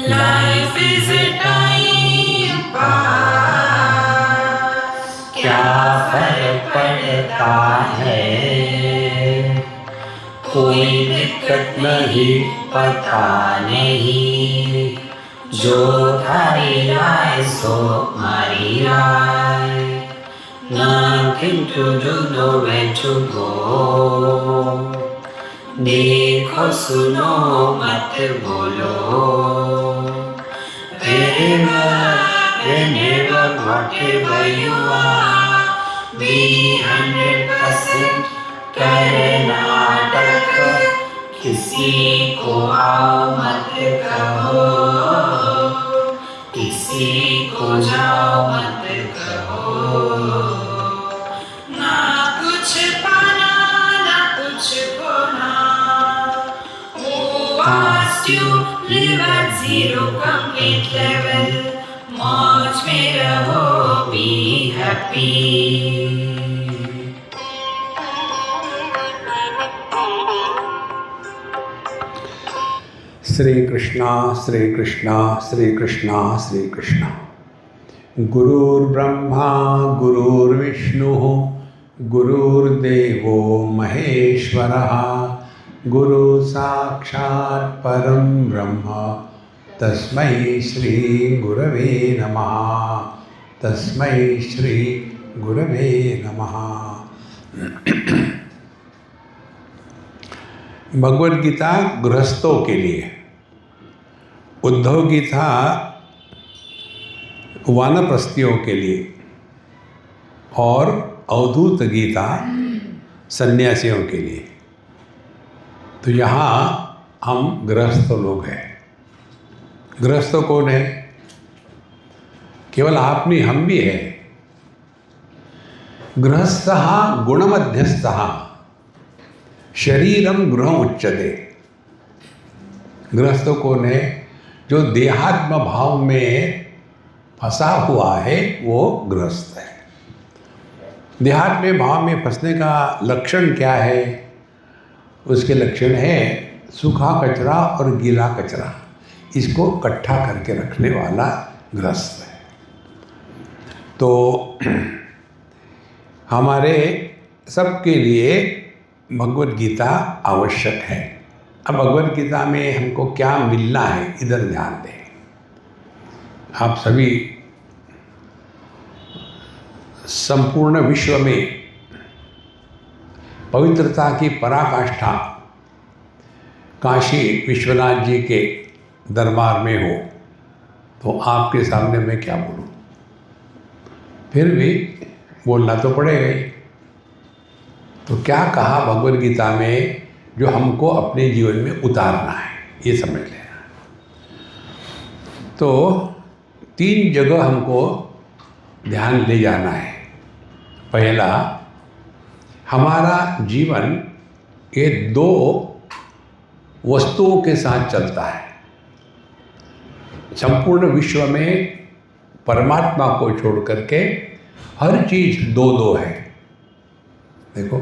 Life is a time pass, क्या फर्क पड़ता है, कोई दिक्कत नहीं पता नहीं, जो थारी राय सो मारी राय, nothing to do, nowhere to go, देखो सुनो मत बोलो, whenever, whatever you are, be 100% Karnataka, किसी को आओ मत कहो, किसी को जाओ मत कहो, ना कुछ पाना ना कुछ खोना, who asked you live at zero complete level, मौज में रहो, be happy. श्री कृष्णा श्री कृष्णा श्री कृष्णा श्री कृष्णा। गुरुर्ब्रह्मा गुरुर्विष्णु गुरुर्देवो महेश्वरः, गुरु साक्षात् परं ब्रह्म, तस्मै श्री गुरवे नमः, तस्मै श्री गुरवे नमः। भगवद गीता गृहस्थों के लिए, उद्धव गीता वानप्रस्थियों के लिए और अवधूत गीता सन्यासियों के लिए। तो यहाँ हम गृहस्थ लोग हैं। गृहस्थ कौन है? केवल आप नहीं, हम भी हैं। गृहस्थः गुणमध्यस्थः शरीरम गृह उच्यते। गृहस्थ कौन है? जो देहात्म भाव में फंसा हुआ है, वो गृहस्थ है। देहात्म भाव में फंसने का लक्षण क्या है? उसके लक्षण है सूखा कचरा और गीला कचरा, इसको इकट्ठा करके रखने वाला गृहस्थ है। तो हमारे सबके लिए भगवद गीता आवश्यक है। अब भगवद गीता में हमको क्या मिलना है, इधर ध्यान दें। आप सभी संपूर्ण विश्व में पवित्रता की पराकाष्ठा काशी विश्वनाथ जी के दरबार में हो, तो आपके सामने मैं क्या बोलूं? फिर भी बोलना तो पड़ेगा ही। तो क्या कहा भगवद गीता में जो हमको अपने जीवन में उतारना है, ये समझ लेना। तो 3 जगह हमको ध्यान ले जाना है। पहला, हमारा जीवन ये 2 वस्तुओं के साथ चलता है। संपूर्ण विश्व में परमात्मा को छोड़ करके हर चीज़ 2-2 है। देखो,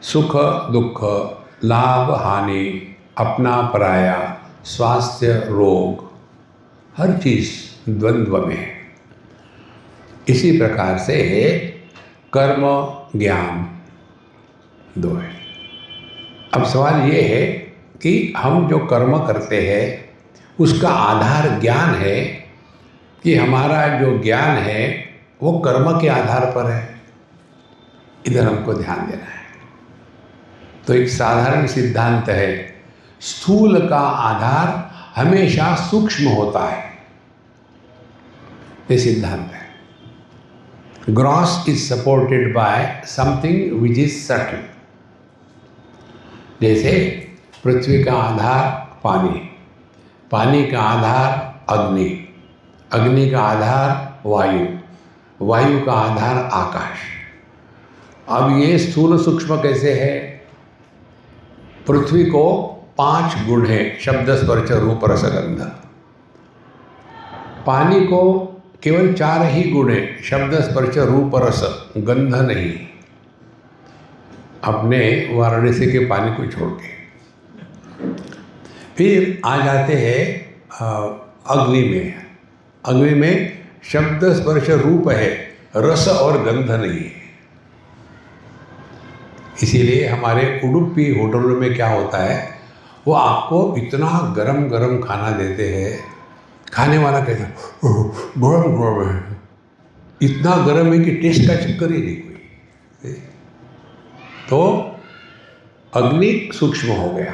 सुख दुख, लाभ हानि, अपना पराया, स्वास्थ्य रोग, हर चीज़ द्वंद्व में है। इसी प्रकार से कर्म ज्ञान 2 है। अब सवाल ये है कि हम जो कर्म करते हैं उसका आधार ज्ञान है कि हमारा जो ज्ञान है वो कर्म के आधार पर है। इधर हमको ध्यान देना है। तो एक साधारण सिद्धांत है, स्थूल का आधार हमेशा सूक्ष्म होता है। ये सिद्धांत है। Gross is supported by something which is subtle. जैसे पृथ्वी का आधार पानी, पानी का आधार अग्नि, अग्नि का आधार वायु, वायु का आधार आकाश। अब ये स्थूल सूक्ष्म कैसे है? पृथ्वी को 5 गुण है, शब्द स्पर्श रूप रस गंध। पानी को केवल 4 ही गुण है, शब्द स्पर्श रूप रस गंध नहीं। अपने वाराणसी के पानी को छोड़ के फिर आ जाते हैं अग्नि में है। अग्नि में शब्द स्पर्श रूप है, रस और गंध नहीं है। इसीलिए हमारे उडुपी होटलों में क्या होता है, वो आपको इतना गरम गरम खाना देते हैं, खाने वाला कहता है गरम गरम है, इतना गरम है कि टेस्ट का चक्कर ही नहीं कोई। तो अग्नि सूक्ष्म हो गया।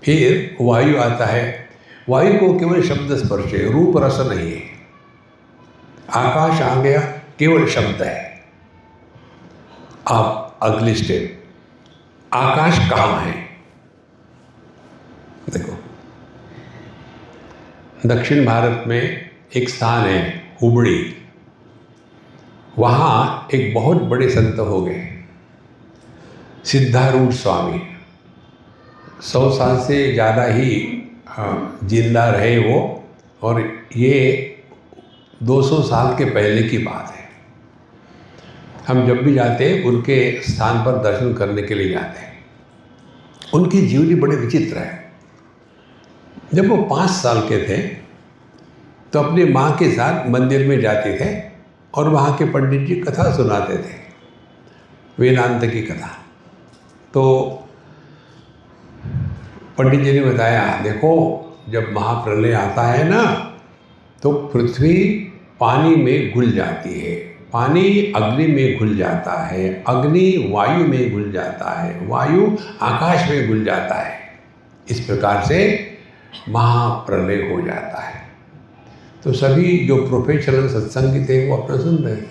फिर वायु आता है। वायु को केवल शब्द स्पर्श है, रूप रस नहीं है। आकाश आ गया, केवल शब्द है। आप अगली स्टेप, आकाश कहाँ है? देखो, दक्षिण भारत में एक स्थान है हुबड़ी, वहाँ एक बहुत बड़े संत हो गए, सिद्धारूढ़ स्वामी। 100 साल से ज़्यादा ही जिंदा रहे वो, और ये 200 साल के पहले की बात है। हम जब भी जाते हैं उनके स्थान पर दर्शन करने के लिए जाते हैं। उनकी जीवनी बड़े विचित्र है। जब वो 5 साल के थे तो अपनी माँ के साथ मंदिर में जाते थे और वहाँ के पंडित जी कथा सुनाते थे, वेदांत की कथा। तो पंडित जी ने बताया, देखो जब महाप्रलय आता है ना, तो पृथ्वी पानी में घुल जाती है, पानी अग्नि में घुल जाता है, अग्नि वायु में घुल जाता है, वायु आकाश में घुल जाता है। इस प्रकार से महाप्रलय हो जाता है। तो सभी जो प्रोफेशनल सत्संगी थे वो अपना सुन रहे थे।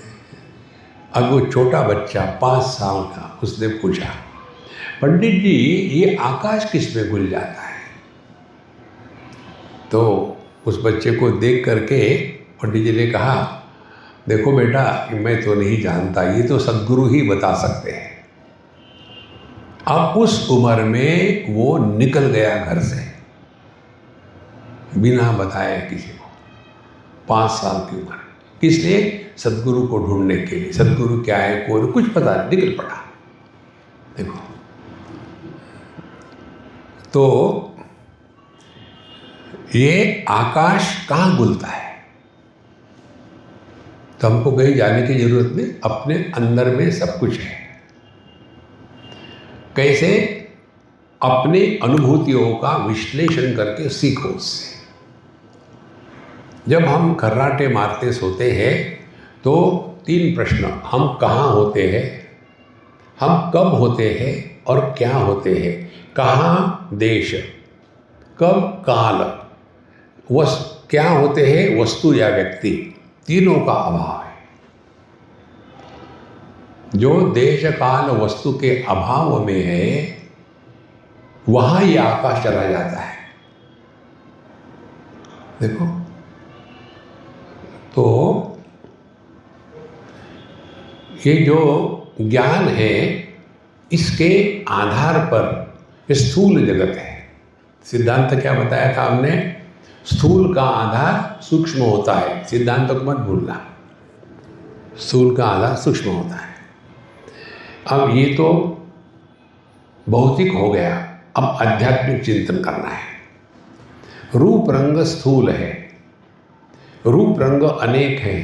अब वो छोटा बच्चा 5 साल का, उसने पूछा, पंडित जी ये आकाश किस में घुल जाता है? तो उस बच्चे को देख करके पंडित जी ने कहा, देखो बेटा, मैं तो नहीं जानता, ये तो सद्गुरु ही बता सकते हैं। अब उस उम्र में वो निकल गया घर से बिना बताए किसी को, 5 साल की उम्र। किस लिए? सद्गुरु को ढूंढने के लिए। सद्गुरु क्या है, कौन, कुछ पता नहीं, निकल पड़ा। देखो, तो ये आकाश कहाँ घुलता है? तो हमको कहीं जाने की जरूरत नहीं, अपने अंदर में सब कुछ है। कैसे? अपनी अनुभूतियों का विश्लेषण करके सीखो उससे। जब हम खर्राटे मारते सोते हैं तो 3 प्रश्न, हम कहाँ होते हैं, हम कब होते हैं और क्या होते हैं, कहाँ देश, कब काल, क्या होते हैं वस्तु या व्यक्ति, तीनों का अभाव है। जो देश काल वस्तु के अभाव में है वहाँ ये आकाश चला जाता है। देखो, तो ये जो ज्ञान है इसके आधार पर स्थूल जगत है। सिद्धांत क्या बताया था हमने? स्थूल का आधार सूक्ष्म होता है। सिद्धांत को मत भूलना, स्थूल का आधार सूक्ष्म होता है। अब ये तो भौतिक हो गया, अब आध्यात्मिक चिंतन करना है। रूप रंग स्थूल है, रूप रंग अनेक है,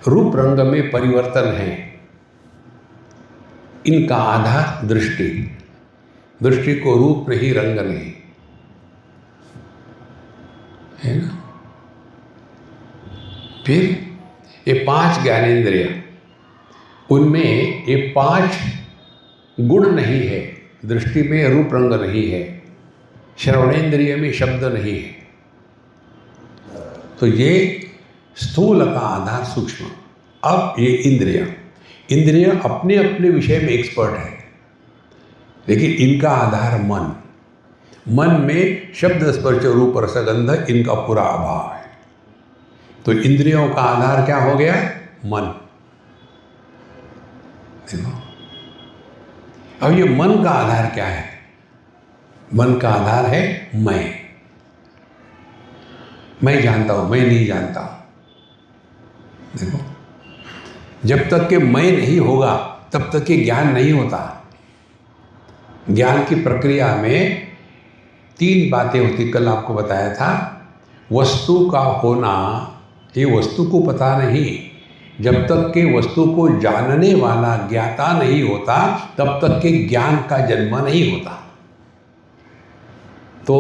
रूप रंग में परिवर्तन है। इनका आधार दृष्टि, दृष्टि को रूप नहीं, रंग नहीं, है ना। फिर ये 5 ज्ञानेंद्रिय, उनमें ये 5 गुण नहीं है। दृष्टि में रूप रंग नहीं है, श्रवणेंद्रिय में शब्द नहीं है। तो ये स्थूल का आधार सूक्ष्म। अब ये इंद्रिय अपने अपने विषय में एक्सपर्ट है, लेकिन इनका आधार मन। मन में शब्द स्पर्श रूप रसगंध, इनका पूरा अभाव है। तो इंद्रियों का आधार क्या हो गया? मन। देखो, अब ये मन का आधार क्या है? मन का आधार है मैं जानता हूं, मैं नहीं जानता। देखो, जब तक कि मैं नहीं होगा तब तक कि ज्ञान नहीं होता। ज्ञान की प्रक्रिया में 3 बातें होती, कल आपको बताया था। वस्तु का होना, ये वस्तु को पता नहीं। जब तक के वस्तु को जानने वाला ज्ञाता नहीं होता तब तक के ज्ञान का जन्म नहीं होता। तो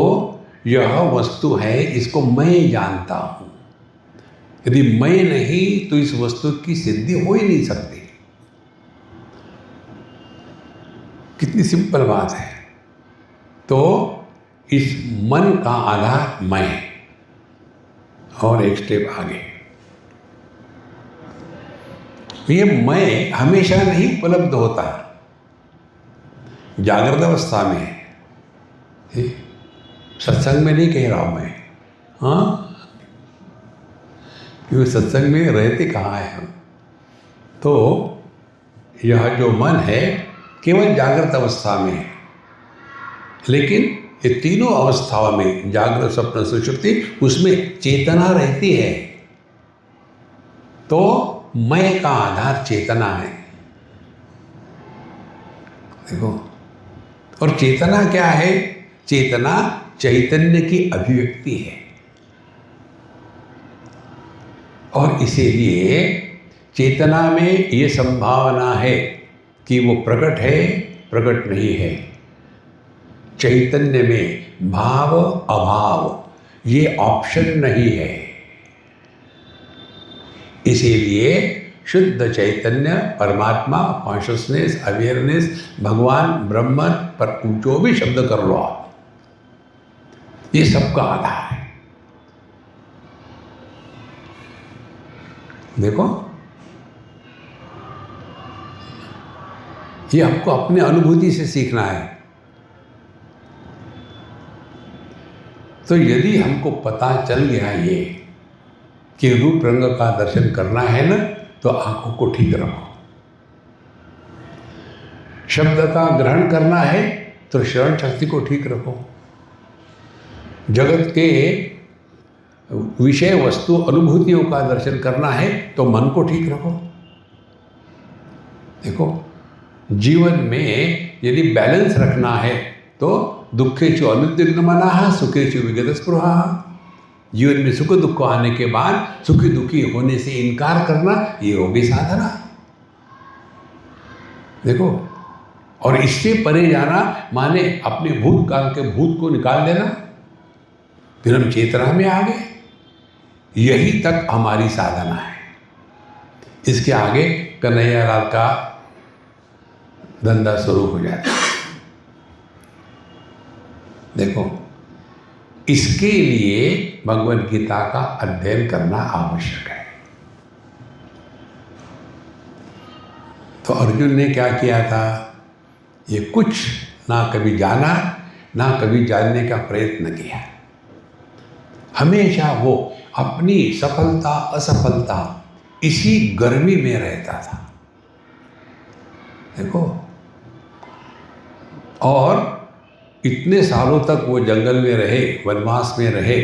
यह वस्तु है, इसको मैं जानता हूँ। यदि मैं नहीं तो इस वस्तु की सिद्धि हो ही नहीं सकती। कितनी सिंपल बात है। तो इस मन का आधार मैं, और एक स्टेप आगे। ये मैं हमेशा नहीं उपलब्ध होता, जागृत अवस्था में। सत्संग में नहीं कह रहा हूं मैं, हाँ, क्योंकि सत्संग में रहते कहाँ है हम। तो यह जो मन है केवल जागृत अवस्था में है, लेकिन ये तीनों अवस्थाओं में, जागृत, स्वप्न, सुषुप्ति, उसमें चेतना रहती है। तो मैं का आधार चेतना है। देखो, और चेतना क्या है? चेतना चैतन्य की अभिव्यक्ति है। और इसीलिए चेतना में ये संभावना है कि वो प्रकट है, प्रकट नहीं है। चैतन्य में भाव अभाव ये ऑप्शन नहीं है। इसीलिए शुद्ध चैतन्य, परमात्मा, कॉन्शियसनेस, अवेयरनेस, भगवान, ब्रह्म, पर जो भी शब्द कर लो आप, ये सबका आधार है। देखो, ये आपको अपने अनुभूति से सीखना है। तो यदि हमको पता चल गया ये कि रूप रंग का दर्शन करना है ना, तो आंखों को ठीक रखो। शब्द का ग्रहण करना है तो श्रवण शक्ति को ठीक रखो। जगत के विषय वस्तु अनुभूतियों का दर्शन करना है तो मन को ठीक रखो। देखो, जीवन में यदि बैलेंस रखना है तो दुखेषु अनुद्विग्नमनः सुखेषु विगत स्पृहा। जीवन में सुख दुख आने के बाद सुखी दुखी होने से इनकार करना, ये होगी साधना। देखो, और इससे परे जाना माने अपने भूतकाल के भूत को निकाल देना, फिर हम चेतना में आ गए। यही तक हमारी साधना है। इसके आगे कन्हैया लाल का धंधा शुरू हो जाता है। देखो, इसके लिए भगवद गीता का अध्ययन करना आवश्यक है। तो अर्जुन ने क्या किया था? ये कुछ ना कभी जाना, ना कभी जानने का प्रयत्न किया। हमेशा वो अपनी सफलता असफलता इसी गर्मी में रहता था। देखो, और इतने सालों तक वो जंगल में रहे, वनवास में रहे,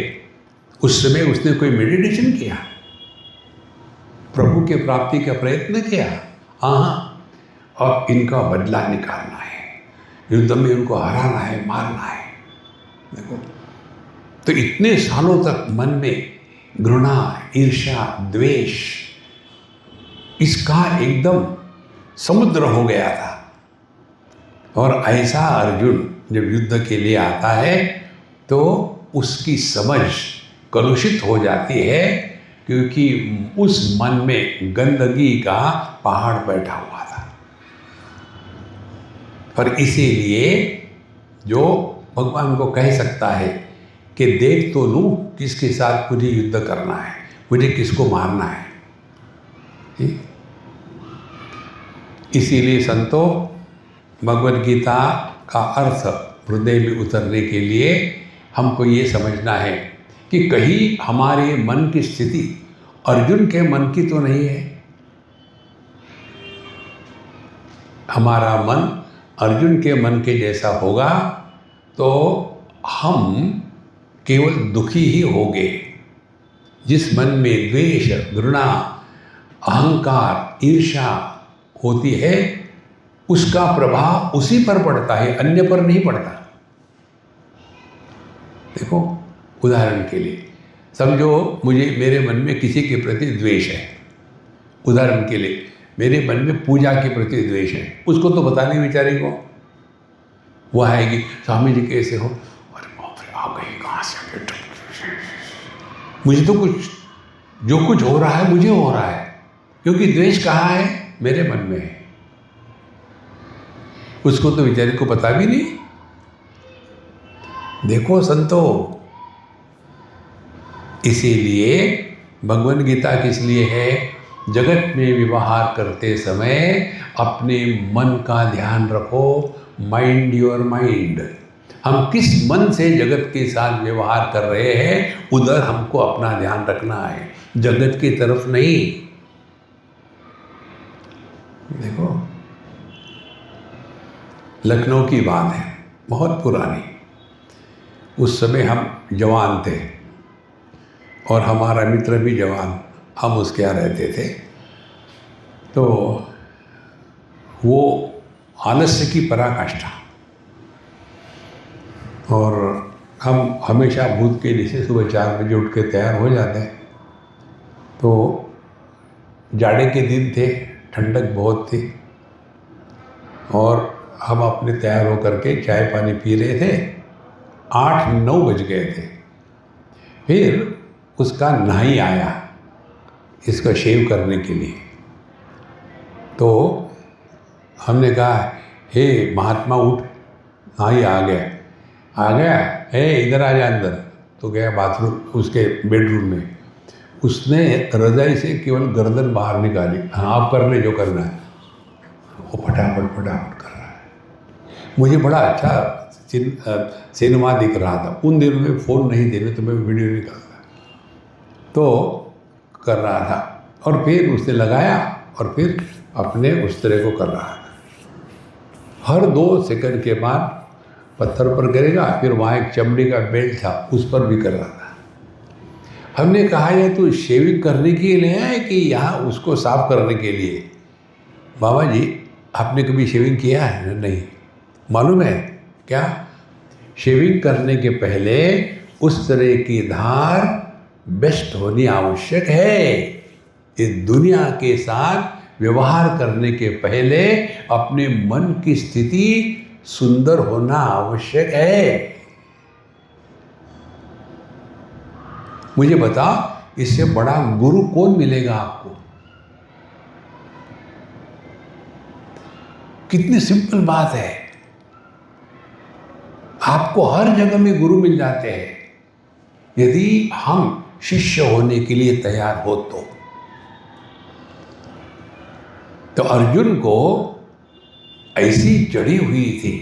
उस समय उसने कोई मेडिटेशन किया, प्रभु के प्राप्ति का प्रयत्न किया? हाँ, और इनका बदला निकालना है, युद्ध में उनको हराना है, मारना है। देखो, तो इतने सालों तक मन में घृणा, ईर्ष्या, द्वेष, इसका एकदम समुद्र हो गया था। और ऐसा अर्जुन जब युद्ध के लिए आता है तो उसकी समझ कलुषित हो जाती है, क्योंकि उस मन में गंदगी का पहाड़ बैठा हुआ था। पर इसीलिए जो भगवान को कह सकता है कि देख तो लूं किसके साथ मुझे युद्ध करना है, मुझे किसको मारना है। इसीलिए संतों, भगवद गीता का अर्थ हृदय में उतरने के लिए हमको ये समझना है कि कहीं हमारे मन की स्थिति अर्जुन के मन की तो नहीं है। हमारा मन अर्जुन के मन के जैसा होगा तो हम केवल दुखी ही होंगे। जिस मन में द्वेष, घृणा, अहंकार, ईर्ष्या होती है उसका प्रभाव उसी पर पड़ता है, अन्य पर नहीं पड़ता। देखो, उदाहरण के लिए समझो मुझे मेरे मन में किसी के प्रति द्वेष है, उदाहरण के लिए मेरे मन में पूजा के प्रति द्वेष है, उसको तो बता नहीं बेचारे को। वो आएगी, स्वामी जी कैसे हो, अरे बाप रे आ गई, कहाँ से आ गए, मुझे तो कुछ जो कुछ हो रहा है मुझे हो रहा है, क्योंकि द्वेष कहाँ है, मेरे मन में है। उसको तो बेचारे को पता भी नहीं। देखो संतो, इसीलिए भगवन गीता किस लिए है, जगत में व्यवहार करते समय अपने मन का ध्यान रखो, माइंड योर माइंड। हम किस मन से जगत के साथ व्यवहार कर रहे हैं उधर हमको अपना ध्यान रखना है, जगत की तरफ नहीं। देखो लखनऊ की बात है, बहुत पुरानी। उस समय हम जवान थे और हमारा मित्र भी जवान, हम उसके यहाँ रहते थे। तो वो आलस्य की पराकाष्ठा, और हम हमेशा भूत के जैसे सुबह 4 बजे उठ के तैयार हो जाते हैं। तो जाड़े के दिन थे, ठंडक बहुत थी, और हम अपने तैयार होकर के चाय पानी पी रहे थे। 8-9 बज गए थे। फिर उसका नाई आया इसका शेव करने के लिए। तो हमने कहा, हे महात्मा उठ, नाई आ गया, हे इधर आ जा अंदर। तो गया बाथरूम, उसके बेडरूम में। उसने रजाई से केवल गर्दन बाहर निकाली, हाँ आप कर ले जो करना है। वो फटाफट कर रहा है। मुझे बड़ा अच्छा सिनेमा दिख रहा था। उन दिनों में फ़ोन नहीं थे, तो मैं वीडियो निकालता तो कर रहा था। और फिर उसने लगाया और फिर अपने उस तरह को कर रहा था। हर 2 सेकंड के बाद पत्थर पर गिरेगा, फिर वहाँ एक चमड़ी का बेल्ट था उस पर भी कर रहा था। हमने कहा ये तो शेविंग करने के लिए है कि यहाँ उसको साफ करने के लिए? बाबा जी आपने कभी शेविंग किया है? नहीं। मालूम है क्या? शेविंग करने के पहले उस तरह की धार बेस्ट होनी आवश्यक है। इस दुनिया के साथ व्यवहार करने के पहले अपने मन की स्थिति सुंदर होना आवश्यक है। मुझे बता, इससे बड़ा गुरु कौन मिलेगा आपको? कितनी सिंपल बात है। आपको हर जगह में गुरु मिल जाते हैं यदि हम शिष्य होने के लिए तैयार हो तो अर्जुन को ऐसी चढ़ी हुई थी,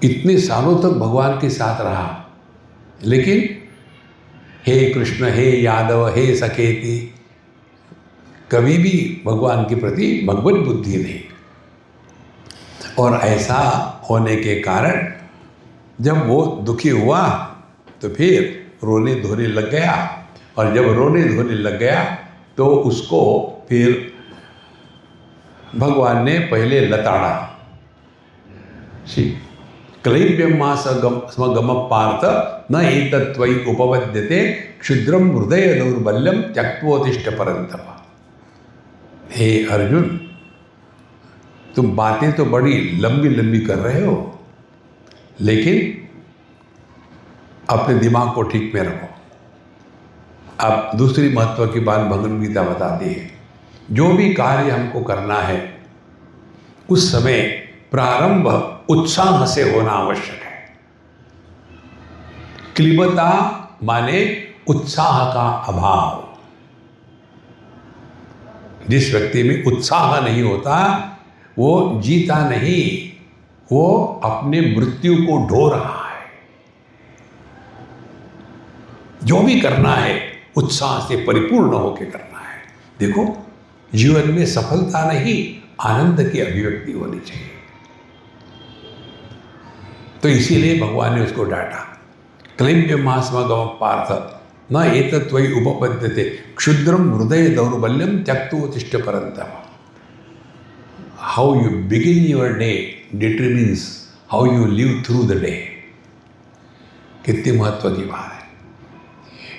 इतने सालों तक भगवान के साथ रहा, लेकिन हे कृष्ण, हे यादव, हे सखेती, कभी भी भगवान के प्रति भगवत बुद्धि नहीं। और ऐसा होने के कारण जब वो दुखी हुआ तो फिर रोने धोने लग गया, और जब रोने धोने लग गया तो उसको फिर भगवान ने पहले लताड़ा। क्लैब्यमा स्वगम पार्थ न एतत्त्वयि उपपद्यते क्षुद्रम हृदय दौर्बल्यम त्यक्त्वोत्तिष्ठ परन्तप। हे अर्जुन, तुम बातें तो बड़ी लंबी लंबी कर रहे हो, लेकिन अपने दिमाग को ठीक में रखो। अब दूसरी महत्व की बात भगवद गीता बताती है, जो भी कार्य हमको करना है उस समय प्रारंभ उत्साह से होना आवश्यक है। क्लिबता माने उत्साह का अभाव। जिस व्यक्ति में उत्साह नहीं होता वो जीता नहीं, वो अपने मृत्यु को ढो रहा है। जो भी करना है उत्साह से परिपूर्ण होकर करना है। देखो, जीवन में सफलता नहीं, आनंद की अभिव्यक्ति होनी चाहिए। तो इसीलिए भगवान ने उसको डांटा। क्लैब्यमास्मगम पार्थ न एतत्त्वयि उपपद्यते क्षुद्रम हृदय दौर्बल्यम त्यक्त्वोत्तिष्ठ परन्तप। How you begin your day determines how you live through the day. कितनी महत्व की बात है।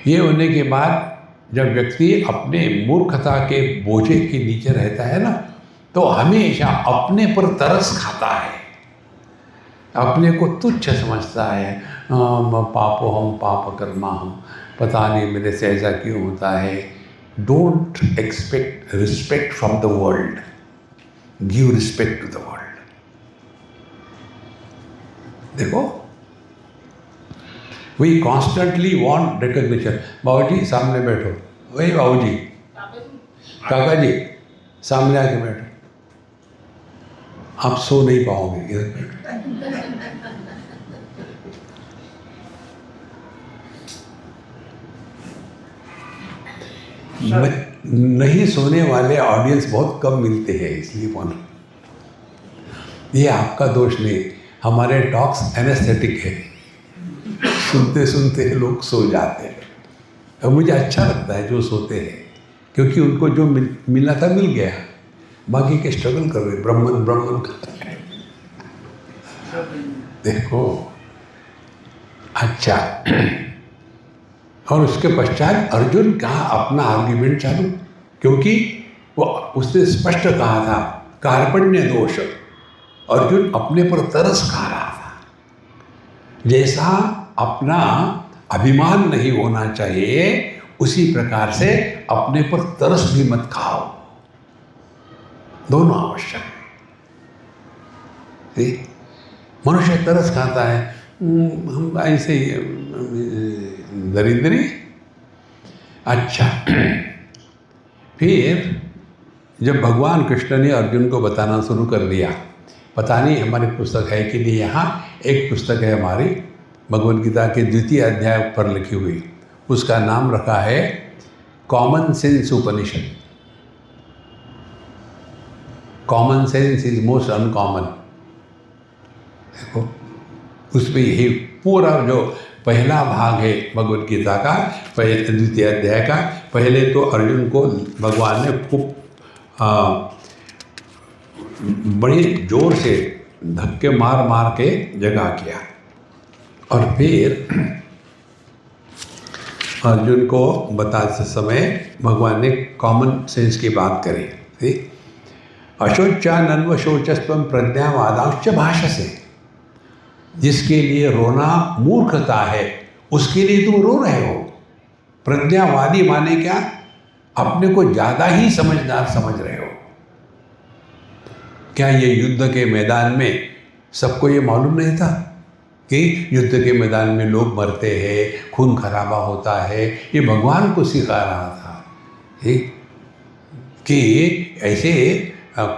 ये होने के बाद जब व्यक्ति अपने मूर्खता के बोझे के नीचे रहता है ना, तो हमेशा अपने पर तरस खाता है, अपने को तुच्छ समझता है। पापो हम पाप कर्मा हम, पता नहीं मेरे से ऐसा क्यों होता है। Don't expect respect from the world, give respect to the world. देखो, वी कॉन्स्टेंटली वॉन्ट रिकग्निशन। बाबूजी सामने बैठो, वही बाबूजी, काका जी सामने आके बैठो। आप सो नहीं पाओगे, इधर बैठो। नहीं सोने वाले ऑडियंस बहुत कम मिलते हैं, इसलिए फोन। ये आपका दोष नहीं, हमारे टॉक्स एनेस्थेटिक है, सुनते सुनते लोग सो जाते हैं। और मुझे अच्छा लगता है जो सोते हैं, क्योंकि उनको जो मिलना था मिल गया, बाकी के स्ट्रगल कर रहे, ब्राह्मण ब्राह्मण कर रहे। देखो, अच्छा। और उसके पश्चात अर्जुन का अपना आर्ग्यूमेंट चालू, क्योंकि वो उसने स्पष्ट कहा था कार्पण्य दोष। अर्जुन अपने पर तरस खा रहा था। जैसा अपना अभिमान नहीं होना चाहिए, उसी प्रकार से अपने पर तरस भी मत खाओ। दोनों आवश्यक है। मनुष्य तरस खाता है, हम ऐसे दरिद्री। अच्छा, फिर जब भगवान कृष्ण ने अर्जुन को बताना शुरू कर दिया, पता नहीं हमारी पुस्तक है कि नहीं, यहाँ एक पुस्तक है हमारी भगवद गीता के 2य अध्याय पर लिखी हुई, उसका नाम रखा है common sense Upanishad. Common sense is most uncommon. देखो, उसमें यही पूरा जो पहला भाग है भगवद गीता का, 2य अध्याय का, पहले तो अर्जुन को भगवान ने खूब बड़े जोर से धक्के मार मार के जगा किया, और फिर अर्जुन को बताते समय भगवान ने कॉमन सेंस की बात करी थी। अशोचानन्व शोचस्त्वं प्रज्ञावादांश्च भाषसे। जिसके लिए रोना मूर्खता है, उसके लिए तुम रो रहे हो। प्रज्ञावादी माने क्या? अपने को ज़्यादा ही समझदार समझ रहे हो। क्या ये युद्ध के मैदान में सबको ये मालूम नहीं था कि युद्ध के मैदान में लोग मरते हैं, खून खराबा होता है? ये भगवान को सिखा रहा था कि ऐसे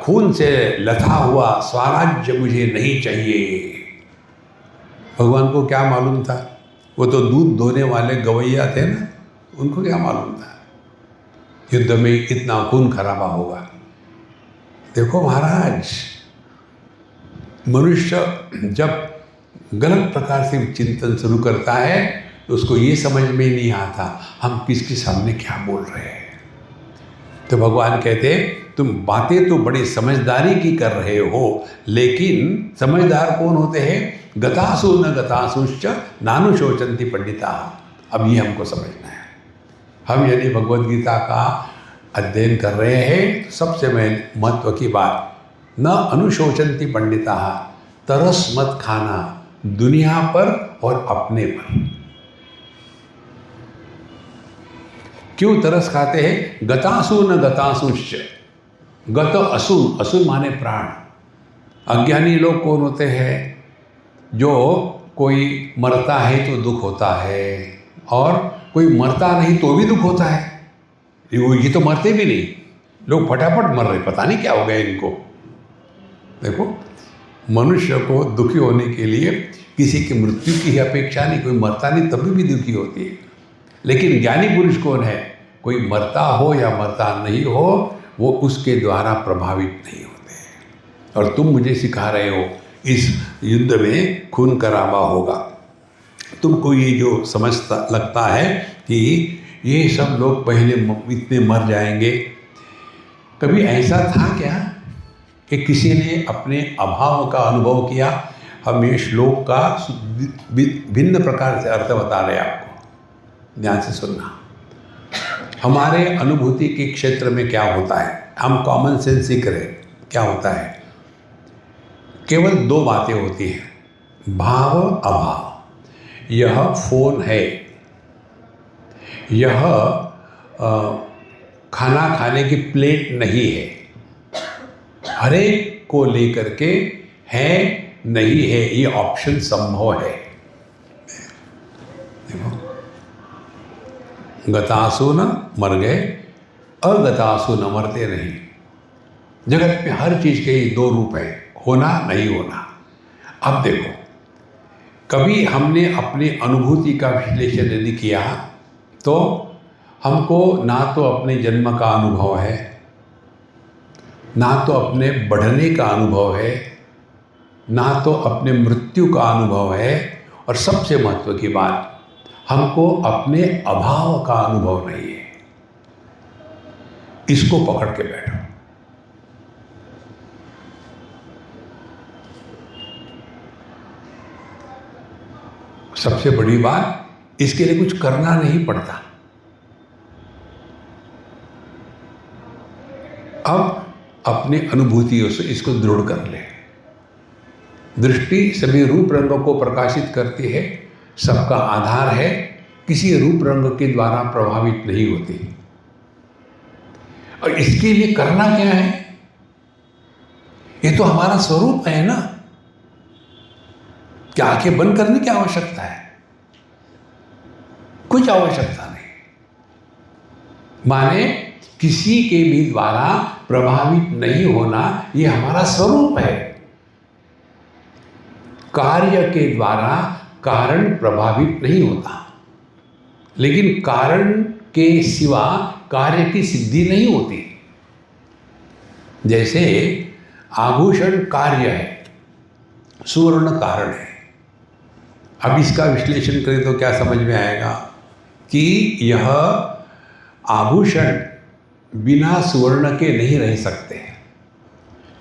खून से लथा हुआ स्वराज्य मुझे नहीं चाहिए। भगवान को क्या मालूम था? वो तो दूध धोने वाले गवैया थे ना, उनको क्या मालूम था युद्ध में इतना खून खराबा होगा। देखो महाराज, मनुष्य जब गलत प्रकार से चिंतन शुरू करता है तो उसको ये समझ में नहीं आता हम किसके सामने क्या बोल रहे हैं। तो भगवान कहते तुम बातें तो बड़ी समझदारी की कर रहे हो, लेकिन समझदार कौन होते हैं? गतासु न गतासुश्च नानु शोचन्ति पंडिता। अब ये हमको समझना है। हम यदि भगवद गीता का अध्ययन कर रहे हैं, सबसे महत्व की बात, न अनुशोचन्ति पंडिता, तरस मत खाना दुनिया पर और अपने पर। क्यों तरस खाते हैं? गतासु न गतासुश्च। गत असु, असु माने प्राण। अज्ञानी लोग कौन होते हैं? जो कोई मरता है तो दुख होता है, और कोई मरता नहीं तो भी दुख होता है। ये तो मरते भी नहीं, लोग फटाफट मर रहे, पता नहीं क्या हो गया इनको। देखो, मनुष्य को दुखी होने के लिए किसी की मृत्यु की अपेक्षा नहीं, कोई मरता नहीं तभी भी दुखी होती है। लेकिन ज्ञानी पुरुष कौन है? कोई मरता हो या मरता नहीं हो, वो उसके द्वारा प्रभावित नहीं होते। और तुम मुझे सिखा रहे हो इस युद्ध में खून खराबा होगा। तुमको ये जो समझता लगता है कि ये सब लोग पहले इतने मर जाएंगे, कभी ऐसा था क्या कि किसी ने अपने अभाव का अनुभव किया? हम ये श्लोक का भिन्न प्रकार से अर्थ बता रहे हैं आपको, ध्यान से सुनना। हमारे अनुभूति के क्षेत्र में क्या होता है, हम कॉमन सेंस सीख रहे हैं। क्या होता है, केवल दो बातें होती हैं, भाव अभाव। यह फोन है, यह खाना खाने की प्लेट नहीं है, हर एक को लेकर के है नहीं है ये ऑप्शन संभव है। देखो, गतासु न मर गए, अगतासु न मरते नहीं। जगत में हर चीज के दो रूप है, होना नहीं होना। अब देखो, कभी हमने अपनी अनुभूति का विश्लेषण यदि किया तो हमको ना तो अपने जन्म का अनुभव है, ना तो अपने बढ़ने का अनुभव है, ना तो अपने मृत्यु का अनुभव है, और सबसे महत्व की बात, हमको अपने अभाव का अनुभव नहीं है। इसको पकड़ के बैठो। सबसे बड़ी बात, इसके लिए कुछ करना नहीं पड़ता। अब अपनी अनुभूतियों से इसको दृढ़ कर ले। दृष्टि सभी रूप रंगों को प्रकाशित करती है, सबका आधार है, किसी रूप रंग के द्वारा प्रभावित नहीं होती। और इसके लिए करना क्या है, ये तो हमारा स्वरूप है ना। क्या आंखें बंद करने की आवश्यकता है? कुछ आवश्यकता नहीं। माने किसी के भी द्वारा प्रभावित नहीं होना, ये हमारा स्वरूप है। कार्य के द्वारा कारण प्रभावित नहीं होता, लेकिन कारण के सिवा कार्य की सिद्धि नहीं होती। जैसे आभूषण कार्य है, सुवर्ण कारण है। अब इसका विश्लेषण करें तो क्या समझ में आएगा कि यह आभूषण बिना सुवर्ण के नहीं रह सकते,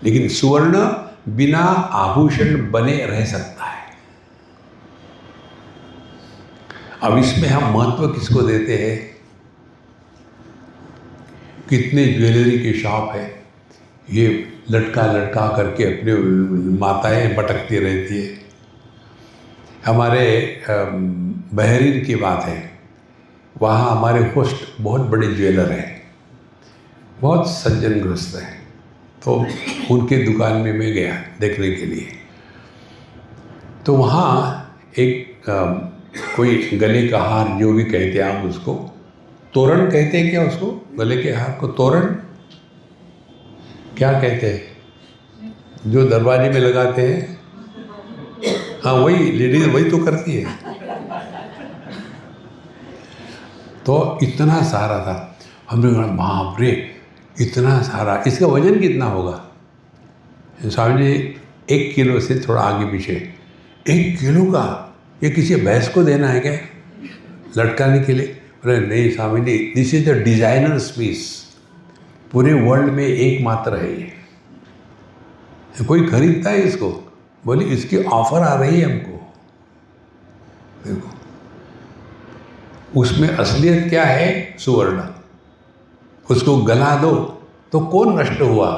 लेकिन सुवर्ण बिना आभूषण बने रह सकता है। अब इसमें हम महत्व किसको देते हैं? कितने ज्वेलरी की शॉप है, ये लटका लटका करके अपने माताएं भटकती रहती है। हमारे बहरीन की बात है, वहाँ हमारे होस्ट बहुत बड़े ज्वेलर हैं, बहुत सज्जनग्रस्त हैं। तो उनके दुकान में मैं गया देखने के लिए, तो वहाँ एक कोई गले का हार, जो भी कहते हैं आप उसको, तोरण कहते हैं क्या उसको? गले के हार को तोरण क्या कहते हैं? जो दरवाजे में लगाते हैं, हाँ वही, लेडीज वही तो करती है। तो इतना सारा था, हमने कहा बाप रे, इतना सारा, इसका वजन कितना होगा? स्वामी जी 1 किलो से थोड़ा आगे पीछे, 1 किलो का, ये किसी भैंस को देना है क्या लटकाने के लिए? अरे नहीं Swami ji, this is the designer's piece, पूरे वर्ल्ड में एकमात्र है ये, कोई खरीदता है इसको? बोली इसकी ऑफर आ रही है हमको। देखो, उसमें असलियत क्या है? सुवर्ण। उसको गला दो तो कौन नष्ट हुआ?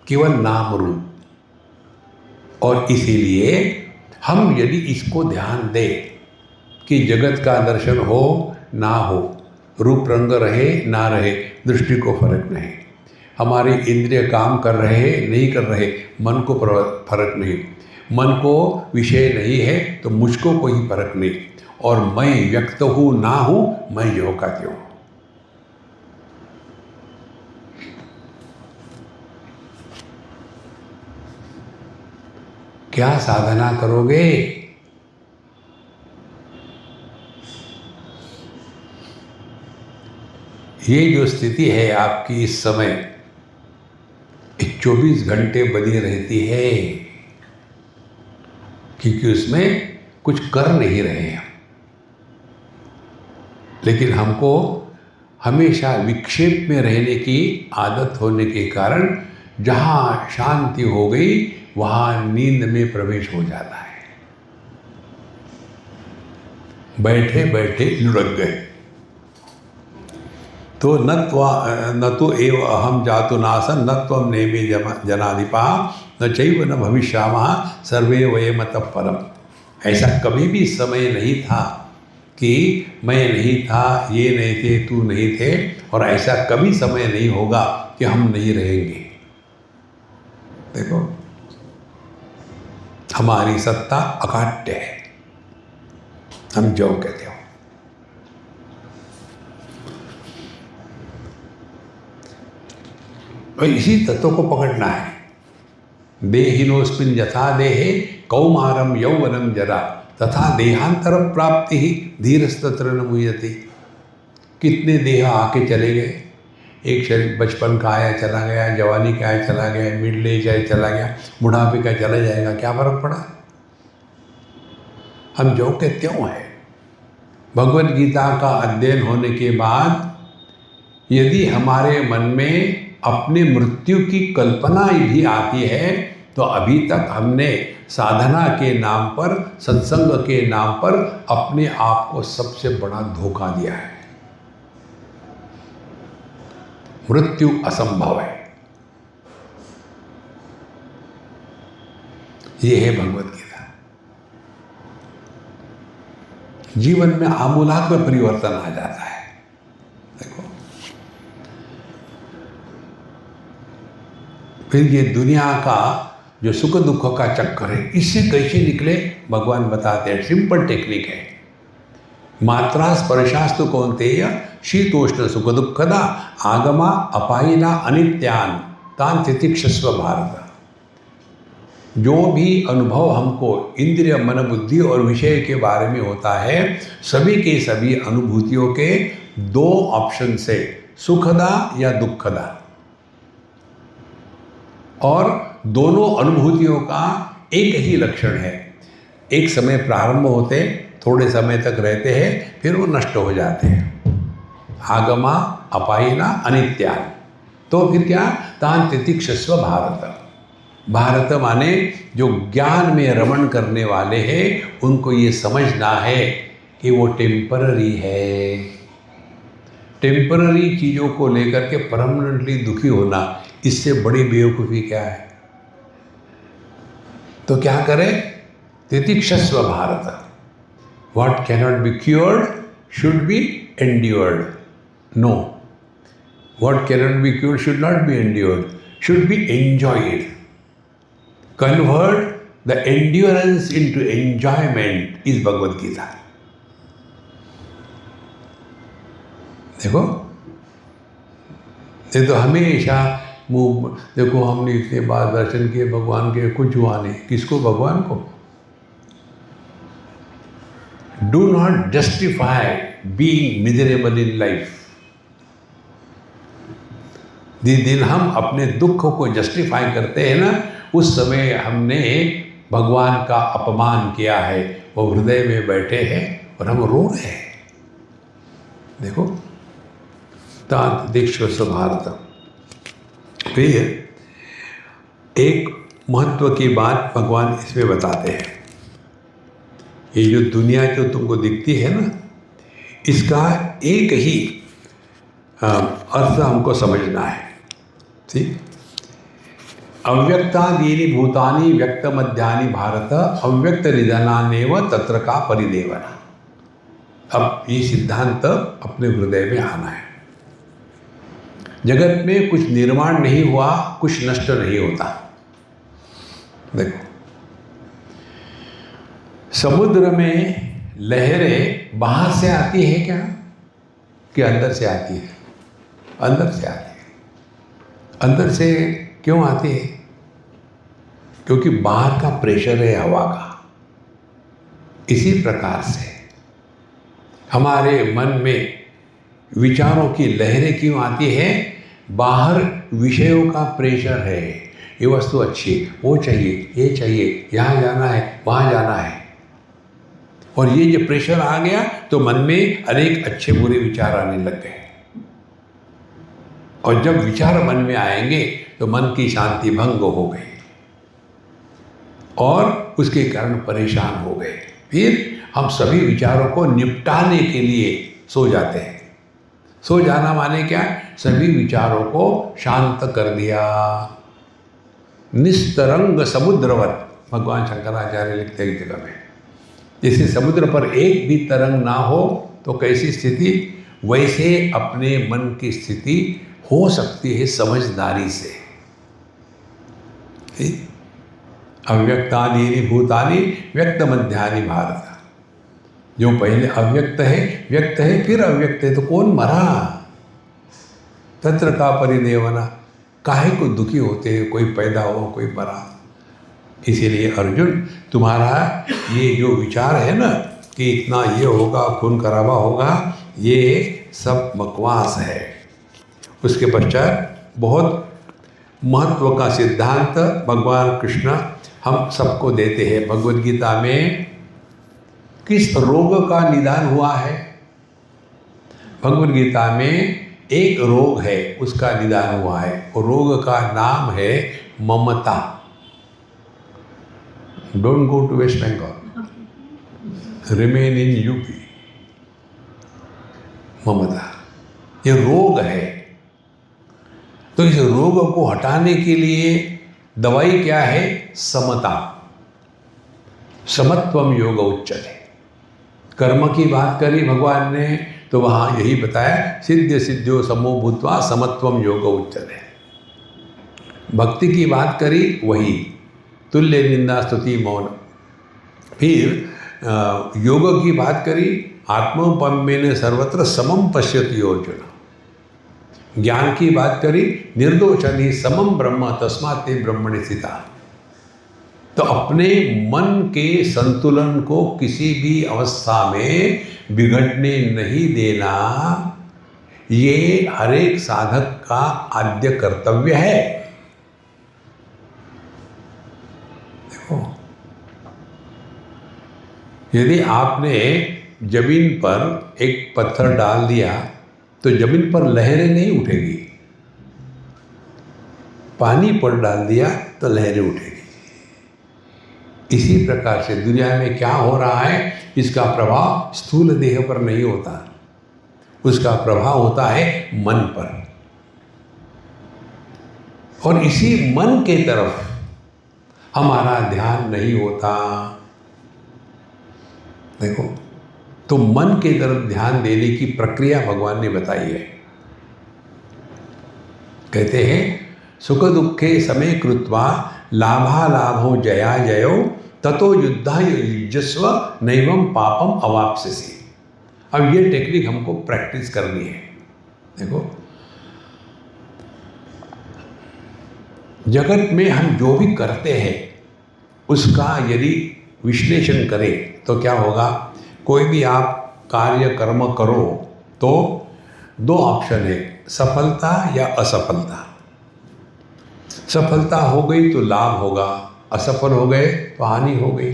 केवल नाम रूप। और इसीलिए हम यदि इसको ध्यान दें कि जगत का दर्शन हो ना हो, रूप रंग रहे ना रहे, दृष्टि को फर्क नहीं। हमारे इंद्रिय काम कर रहे नहीं कर रहे, मन को फर्क नहीं। मन को विषय नहीं है तो मुझको कोई फर्क नहीं, और मैं व्यक्त हूँ ना हूँ, मैं जो का त्यों। क्या साधना करोगे? ये जो स्थिति है आपकी इस समय, 24 घंटे बनी रहती है, क्योंकि उसमें कुछ कर नहीं रहे हैं। लेकिन हमको हमेशा विक्षेप में रहने की आदत होने के कारण जहाँ शांति हो गई वहाँ नींद में प्रवेश हो जाता है। बैठे बैठे लुढ़क गए। तो न तो एव अहम जातु नासन् न त्वं नेमे जनाधिपा न चैव न भविष्यामः सर्वे वयम ततः परम। ऐसा कभी भी समय नहीं था कि मैं नहीं था, ये नहीं थे, तू नहीं थे, और ऐसा कभी समय नहीं होगा कि हम नहीं रहेंगे। देखो, हमारी सत्ता अकाट्य है, हम जो कहते हो। और इसी तत्व को पकड़ना है। देहिनोस्मिन् यथा देहे कौमारम यौवनम जरा तथा देहांतर प्राप्ति ही धीरस्तत्र न मुह्यति। कितने देह आके चले गए, एक शरीर बचपन का आया चला गया, जवानी का आया चला गया, मिडिल एज आया चला गया, बुढ़ापे का चला जाएगा, क्या फर्क पड़ा? हम जो के त्यों हैं। भगवद गीता का अध्ययन होने के बाद यदि हमारे मन में अपनी मृत्यु की कल्पना भी आती है तो अभी तक हमने साधना के नाम पर, सत्संग के नाम पर अपने आप को सबसे बड़ा धोखा दिया है। मृत्यु असंभव है, ये है भगवद गीता। जीवन में आमूलाग्र परिवर्तन आ जाता है। देखो, फिर ये दुनिया का जो सुख दुख का चक्कर है, इससे कैसे निकले भगवान बताते हैं। सिंपल टेक्निक है। मात्रा स्पर्शास्तु कौन्तेय शीतोष्ण सुख दुखदा आगमा अपायिना अनित्यान तान तितिक्षस्व भारत। जो भी अनुभव हमको इंद्रिय मन बुद्धि और विषय के बारे में होता है, सभी के सभी अनुभूतियों के दो ऑप्शन से, सुखदा या दुखदा। और दोनों अनुभूतियों का एक ही लक्षण है, एक समय प्रारंभ होते, थोड़े समय तक रहते हैं, फिर वो नष्ट हो जाते हैं। आगमा अपायिना अनित्या। तो फिर क्या? तान तितिक्षस्व भारत। भारत माने जो ज्ञान में रमण करने वाले हैं, उनको ये समझना है कि वो टेम्पररी है। टेम्पररी चीज़ों को लेकर के परमानेंटली दुखी होना, इससे बड़ी बेवकूफ़ी क्या है? तो क्या करें? तितिक्षस्व Bharat. What cannot be cured should be endured. No. What cannot be cured should not be endured, should be enjoyed. Convert the endurance into enjoyment is Bhagavad Gita. देखो, ये तो हमेशा मुँह, देखो हमने इतने बार दर्शन किए भगवान के, कुछ हुआ नहीं। किसको? भगवान को। Do not justify being miserable in life. जिस दिन हम अपने दुख को जस्टिफाई करते हैं ना, उस समय हमने भगवान का अपमान किया है। वो हृदय में बैठे हैं और हम रो रहे हैं। देखो, तांत दीक्षस्व भारत। फिर एक महत्व की बात भगवान इसमें बताते हैं। ये जो दुनिया जो तुमको दिखती है ना, इसका एक ही अर्थ हमको समझना है। ठीक? अव्यक्तादीनि भूतानि व्यक्त मध्यानि भारत अव्यक्त निधनानेव तत्र का परिदेवना। अब ये सिद्धांत अपने हृदय में आना है। जगत में कुछ निर्माण नहीं हुआ, कुछ नष्ट नहीं होता। देखो, समुद्र में लहरें बाहर से आती है क्या, कि अंदर से आती है? अंदर से आती है। अंदर से क्यों आती है? क्योंकि बाहर का प्रेशर है हवा का। इसी प्रकार से हमारे मन में विचारों की लहरें क्यों आती है? बाहर विषयों का प्रेशर है। ये वस्तु अच्छी, वो चाहिए, ये चाहिए, यहाँ जाना है, वहाँ जाना है। और ये जो प्रेशर आ गया तो मन में अनेक अच्छे बुरे विचार आने लग गए। और जब विचार मन में आएंगे तो मन की शांति भंग हो गई। और उसके कारण परेशान हो गए। फिर हम सभी विचारों को निपटाने के लिए सो जाते हैं। सो जाना माने क्या? सभी विचारों को शांत कर दिया। निस्तरंग समुद्रवत, भगवान शंकराचार्य लिखते हैं एक जगह में, जैसे समुद्र पर एक भी तरंग ना हो तो कैसी स्थिति, वैसे अपने मन की स्थिति हो सकती है समझदारी से। अव्यक्तानि भूतानि व्यक्त मध्यानि भारत। जो पहले अव्यक्त है, व्यक्त है, फिर अव्यक्त है, तो कौन मरा? तत्र का परिदेवना, काहे को दुखी होते हैं, कोई पैदा हो कोई मरा। इसीलिए अर्जुन, तुम्हारा ये जो विचार है ना कि इतना ये होगा, खून खराबा होगा, ये सब बकवास है। उसके पश्चात बहुत महत्व का सिद्धांत भगवान कृष्ण हम सबको देते हैं। भगवद गीता में किस रोग का निदान हुआ है? भगवद गीता में एक रोग है, उसका निदान हुआ है। और रोग का नाम है Mamata. Don't go to West Bengal, remain in UP. Mamata ये रोग है। तो इस रोग को हटाने के लिए दवाई क्या है? समता। समत्वम योग उच्चते। कर्म की बात करी भगवान ने तो वहाँ यही बताया, सिद्ध सिद्ध्यो समो भूत्वा समत्वम योग उच्चते। भक्ति की बात करी, वही तुल्य निंदा स्तुति मौन। फिर योग की बात करी, आत्मोपम्येन सर्वत्र समम पश्यति अर्जुन। ज्ञान की बात करी, निर्दोषनि समम ब्रह्म तस्मात् ते ब्रह्मणि स्थिता। तो अपने मन के संतुलन को किसी भी अवस्था में बिगड़ने नहीं देना, ये हर एक साधक का आद्य कर्तव्य है। देखो, यदि आपने जमीन पर एक पत्थर डाल दिया तो जमीन पर लहरें नहीं उठेगी। पानी पर डाल दिया तो लहरें उठेगी। इसी प्रकार से दुनिया में क्या हो रहा है, इसका प्रभाव स्थूल देह पर नहीं होता, उसका प्रभाव होता है मन पर। और इसी मन के तरफ हमारा ध्यान नहीं होता। देखो, तो मन के तरफ ध्यान देने की प्रक्रिया भगवान ने बताई है। कहते हैं, सुख दुखे समय कृत्वा लाभालाभो जया जयो ततो युद्धाय युज्यस्व नैवं पापम अवाप्स्यसि। अब ये टेक्निक हमको प्रैक्टिस करनी है। देखो, जगत में हम जो भी करते हैं उसका यदि विश्लेषण करें तो क्या होगा? कोई भी आप कार्य कर्म करो तो दो ऑप्शन है, सफलता या असफलता। सफलता हो गई तो लाभ होगा, असफल हो गए तो हानि हो गई।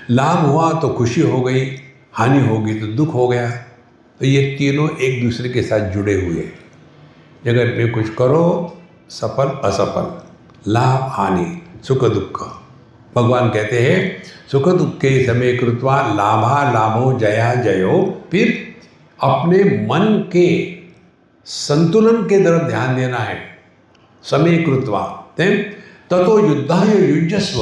लाभ हुआ तो खुशी हो गई, हानि होगी तो दुख हो गया। तो ये तीनों एक दूसरे के साथ जुड़े हुए हैं। जगत में कुछ करो, सफल असफल, लाभ हानि, सुख दुख। भगवान कहते हैं, सुख दुखे समय कृत्वा लाभा लाभो जया जयो। फिर अपने मन के संतुलन के तरफ ध्यान देना है। समय कृत्वा ततो युद्धाय युज्यस्व।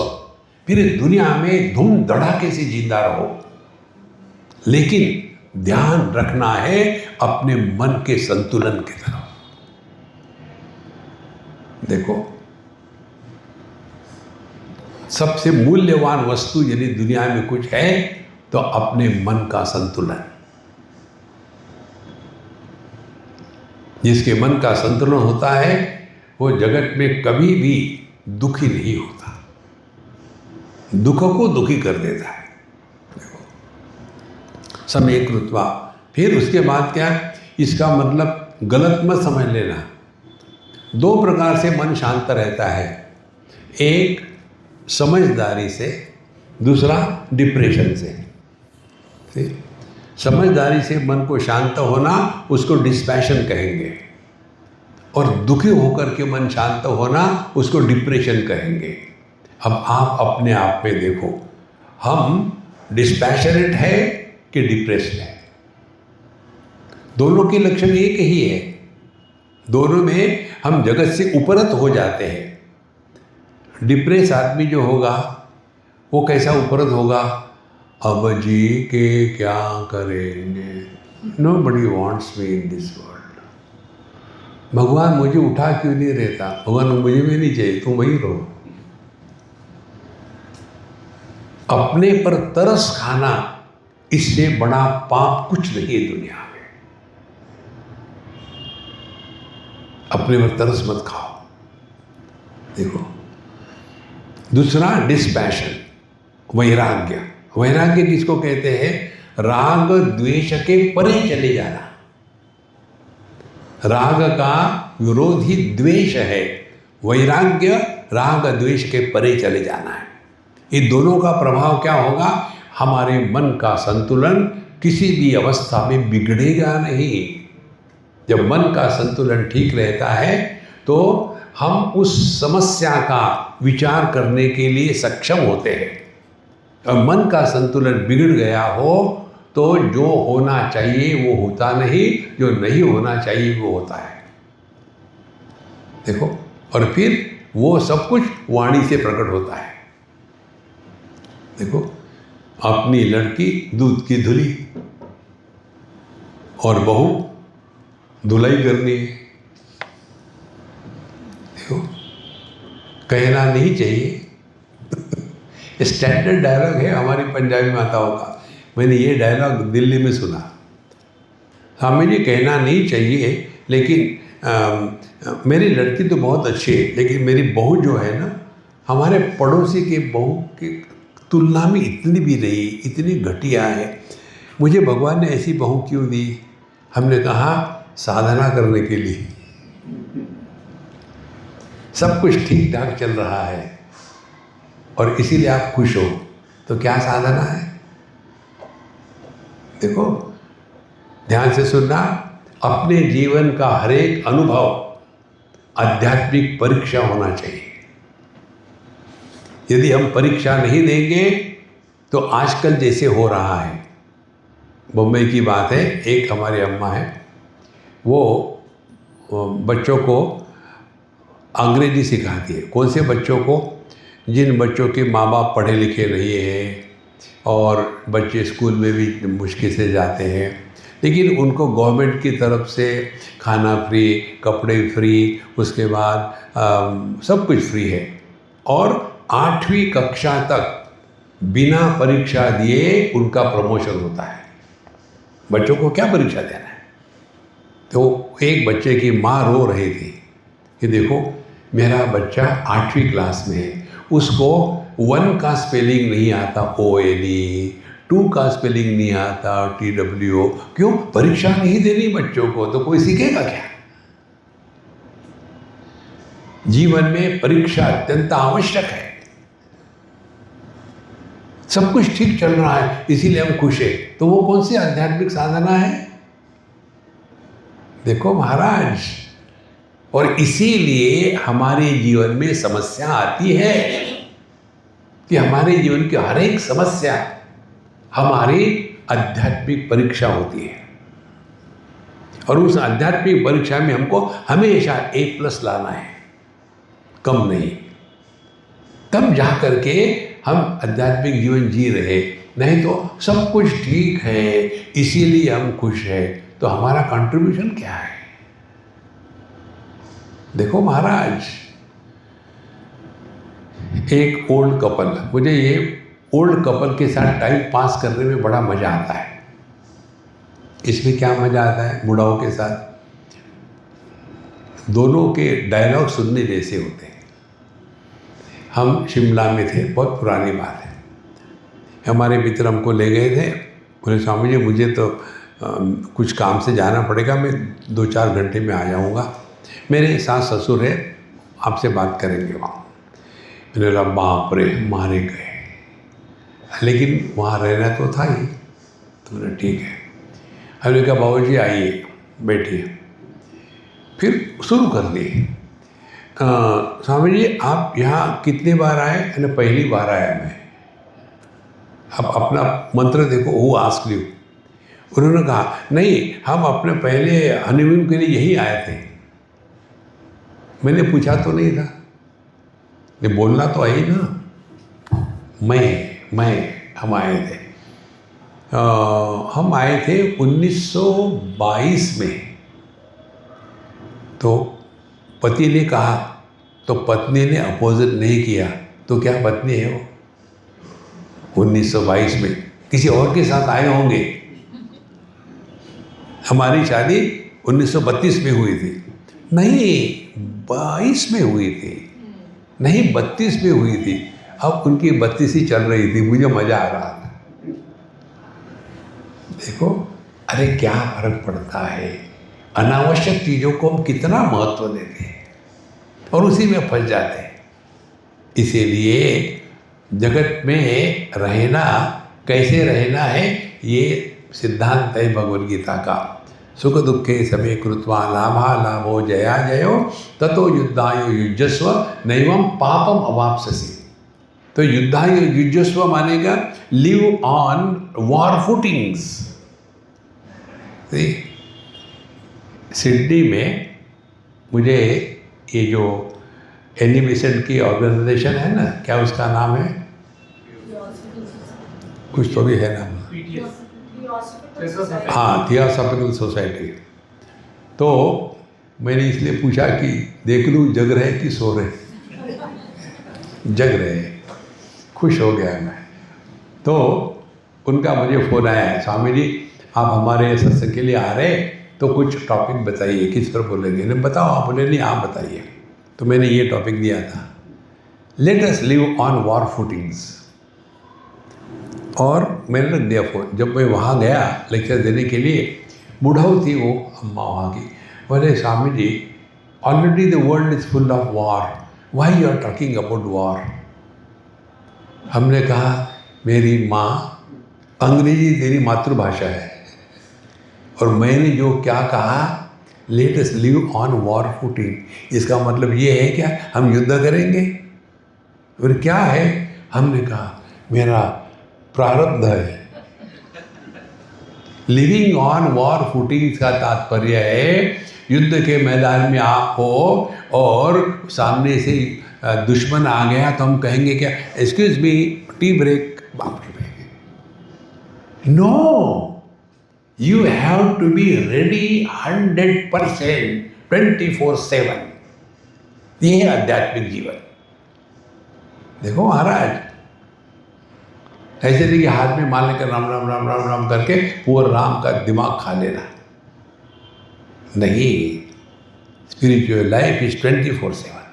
फिर दुनिया में धूम धड़ाके से जिंदा रहो, लेकिन ध्यान रखना है अपने मन के संतुलन की तरफ। देखो, सबसे मूल्यवान वस्तु यदि दुनिया में कुछ है तो अपने मन का संतुलन। जिसके मन का संतुलन होता है वो जगत में कभी भी दुखी नहीं होता, दुख को दुखी कर देता है। समय कृत्वा। फिर उसके बाद क्या, इसका मतलब गलत मत समझ लेना। दो प्रकार से मन शांत रहता है, एक समझदारी से, दूसरा डिप्रेशन से। ठीक? समझदारी से मन को शांत होना उसको डिस्पैशन कहेंगे, और दुखी होकर के मन शांत होना उसको डिप्रेशन कहेंगे। अब आप अपने आप में देखो, हम डिस्पैशनेट है कि डिप्रेस्ड है? दोनों के लक्षण एक ही है। दोनों में हम जगत से उपरत हो जाते हैं। डिप्रेस आदमी जो होगा वो कैसा उपरत होगा? अब जी के क्या करेंगे, nobody wants me in this world. भगवान मुझे उठा क्यों नहीं रहता? भगवान मुझे भी नहीं चाहिए, तुम वही रहो। अपने पर तरस खाना, इससे बड़ा पाप कुछ नहीं है दुनिया में। अपने पर तरस मत खाओ। देखो, दूसरा डिस्पैशन, वैराग्य। वैराग्य किसको कहते हैं? राग द्वेष के परे चले जाना। राग का विरोधी द्वेष है, वैराग्य राग द्वेष के परे चले जाना है। ये दोनों का प्रभाव क्या होगा? हमारे मन का संतुलन किसी भी अवस्था में बिगड़ेगा नहीं। जब मन का संतुलन ठीक रहता है तो हम उस समस्या का विचार करने के लिए सक्षम होते हैं। और मन का संतुलन बिगड़ गया हो तो जो होना चाहिए वो होता नहीं, जो नहीं होना चाहिए वो होता है। देखो, और फिर वो सब कुछ वाणी से प्रकट होता है। देखो, अपनी लड़की दूध की धुली और बहू धुलाई करनी है। देखो, कहना नहीं चाहिए। स्टैंडर्ड डायलॉग है हमारी पंजाबी माताओं का। मैंने ये डायलॉग दिल्ली में सुना। स्वामी जी, कहना नहीं चाहिए, लेकिन मेरी लड़की तो बहुत अच्छी है, लेकिन मेरी बहू जो है ना, हमारे पड़ोसी के बहू की तुलना में इतनी भी नहीं, इतनी घटिया है। मुझे भगवान ने ऐसी बहू क्यों दी? हमने कहा, साधना करने के लिए। सब कुछ ठीक ठाक चल रहा है और इसीलिए आप खुश हो, तो क्या साधना है? देखो, ध्यान से सुनना। अपने जीवन का हर एक अनुभव आध्यात्मिक परीक्षा होना चाहिए। यदि हम परीक्षा नहीं देंगे तो आजकल जैसे हो रहा है, बम्बई की बात है, एक हमारी अम्मा है, वो बच्चों को अंग्रेजी सिखाती है। कौन से बच्चों को? जिन बच्चों के माँ बाप पढ़े लिखे नहीं हैं और बच्चे स्कूल में भी मुश्किल से जाते हैं, लेकिन उनको गवर्नमेंट की तरफ से खाना फ्री, कपड़े फ्री, उसके बाद सब कुछ फ्री है। और 8वीं कक्षा तक बिना परीक्षा दिए उनका प्रमोशन होता है। बच्चों को क्या परीक्षा देना है? तो एक बच्चे की माँ रो रही थी कि देखो, मेरा बच्चा 8वीं क्लास में है, उसको 1 का स्पेलिंग नहीं आता, ONE, 2 का स्पेलिंग नहीं आता, TWO। क्यों? परीक्षा नहीं देनी बच्चों को, तो कोई सीखेगा क्या? जीवन में परीक्षा अत्यंत आवश्यक है। सब कुछ ठीक चल रहा है, इसीलिए हम खुश हैं, तो वो कौन सी आध्यात्मिक साधना है? देखो महाराज, और इसीलिए हमारे जीवन में समस्या आती है कि हमारे जीवन की हर एक समस्या हमारी आध्यात्मिक परीक्षा होती है। और उस आध्यात्मिक परीक्षा में हमको हमेशा A+ लाना है, कम नहीं। तब जा करके हम आध्यात्मिक जीवन जी रहे, नहीं तो सब कुछ ठीक है इसीलिए हम खुश हैं, तो हमारा कंट्रीब्यूशन क्या है? देखो महाराज, एक ओल्ड कपल, मुझे ये ओल्ड कपल के साथ टाइम पास करने में बड़ा मज़ा आता है। इसमें क्या मज़ा आता है? बुढ़ाओं के साथ दोनों के डायलॉग सुनने जैसे होते हैं। हम शिमला में थे, बहुत पुरानी बात है, हमारे मित्र हमको ले गए थे। बोले, स्वामी जी मुझे तो कुछ काम से जाना पड़ेगा, मैं 2-4 घंटे में आ जाऊँगा, मेरे सास ससुर है, आपसे बात करेंगे वहाँ। मैंने बोला, बाप रे, मारे गए, लेकिन वहाँ रहना तो था ही। तो बोले ठीक है। हमने कहा, बाबू जी आइए, बैठिए। फिर शुरू कर दिए। स्वामी जी आप यहाँ कितने बार आए? मैंने पहली बार आया मैं। अब अपना मंत्र देखो, वो आस्क यू। उन्होंने कहा नहीं, हम अपने पहले हनीमून के लिए यही आए थे। मैंने पूछा तो नहीं था, ये बोलना तो है ही ना। हम आए थे, हम आए थे 1922 में। तो पति ने कहा तो पत्नी ने अपोजिट नहीं किया, तो क्या पत्नी है वो? 1922 में किसी और के साथ आए होंगे। हमारी शादी 1932 में हुई थी, नहीं 22 में हुई थी, नहीं 32 में हुई थी। अब उनकी 32 ही चल रही थी, मुझे मजा आ रहा था। देखो अरे क्या फर्क पड़ता है, अनावश्यक चीज़ों को हम कितना महत्व देते हैं और उसी में फंस जाते हैं। इसीलिए जगत में रहना, कैसे रहना है, ये सिद्धांत है भगवद गीता का। सुख दुखे समे कृत्वा लाभा लाभो जया जयो ततो युद्धाय युज्यस्व नैवं पापम अवाप्स्यसि। तो युद्धाय युज्यस्व मानेगा live on war footings. Sydney में मुझे ये जो एनिमेशन की ऑर्गेनाइजेशन है ना, क्या उसका नाम है? कुछ तो भी है नाम। हाँ, थियोसॉफिकल सोसाइटी। तो मैंने इसलिए पूछा कि देख लूँ जग रहे कि सो रहे। जग रहे, खुश हो गया मैं। तो उनका मुझे फ़ोन आया है, स्वामी जी आप हमारे सत्संग के लिए आ रहे, तो कुछ टॉपिक बताइए, किस पर बोलेंगे? मैंने बताओ। आप बोले नहीं आप बताइए। तो मैंने ये टॉपिक दिया था, let us live on war footings. और मैंने रख दिया फ़ोन। जब मैं वहाँ गया लेक्चर देने के लिए, बुढ़ाऊ थी वो अम्मा वहाँ की, बोले Swami ji already the world is full of war, why you are talking about war? हमने कहा मेरी माँ, अंग्रेजी तेरी मातृभाषा है, और मैंने जो क्या कहा let us live on war footing, इसका मतलब ये है क्या हम युद्ध करेंगे? फिर क्या है? हमने कहा मेरा प्रारब्ध है। लिविंग ऑन वॉर फुटिंग का तात्पर्य है युद्ध के मैदान में आप हो और सामने से दुश्मन आ गया तो हम कहेंगे क्या, एक्सक्यूज मी टी ब्रेक, बाप रे। No, you have to be ready 100% 24/7। ये है आध्यात्मिक जीवन। देखो महाराज, ऐसे नहीं कि हाथ में मान लेकर राम राम राम राम राम करके पूरा राम का दिमाग खा लेना, नहीं। Spiritual life is 24/7।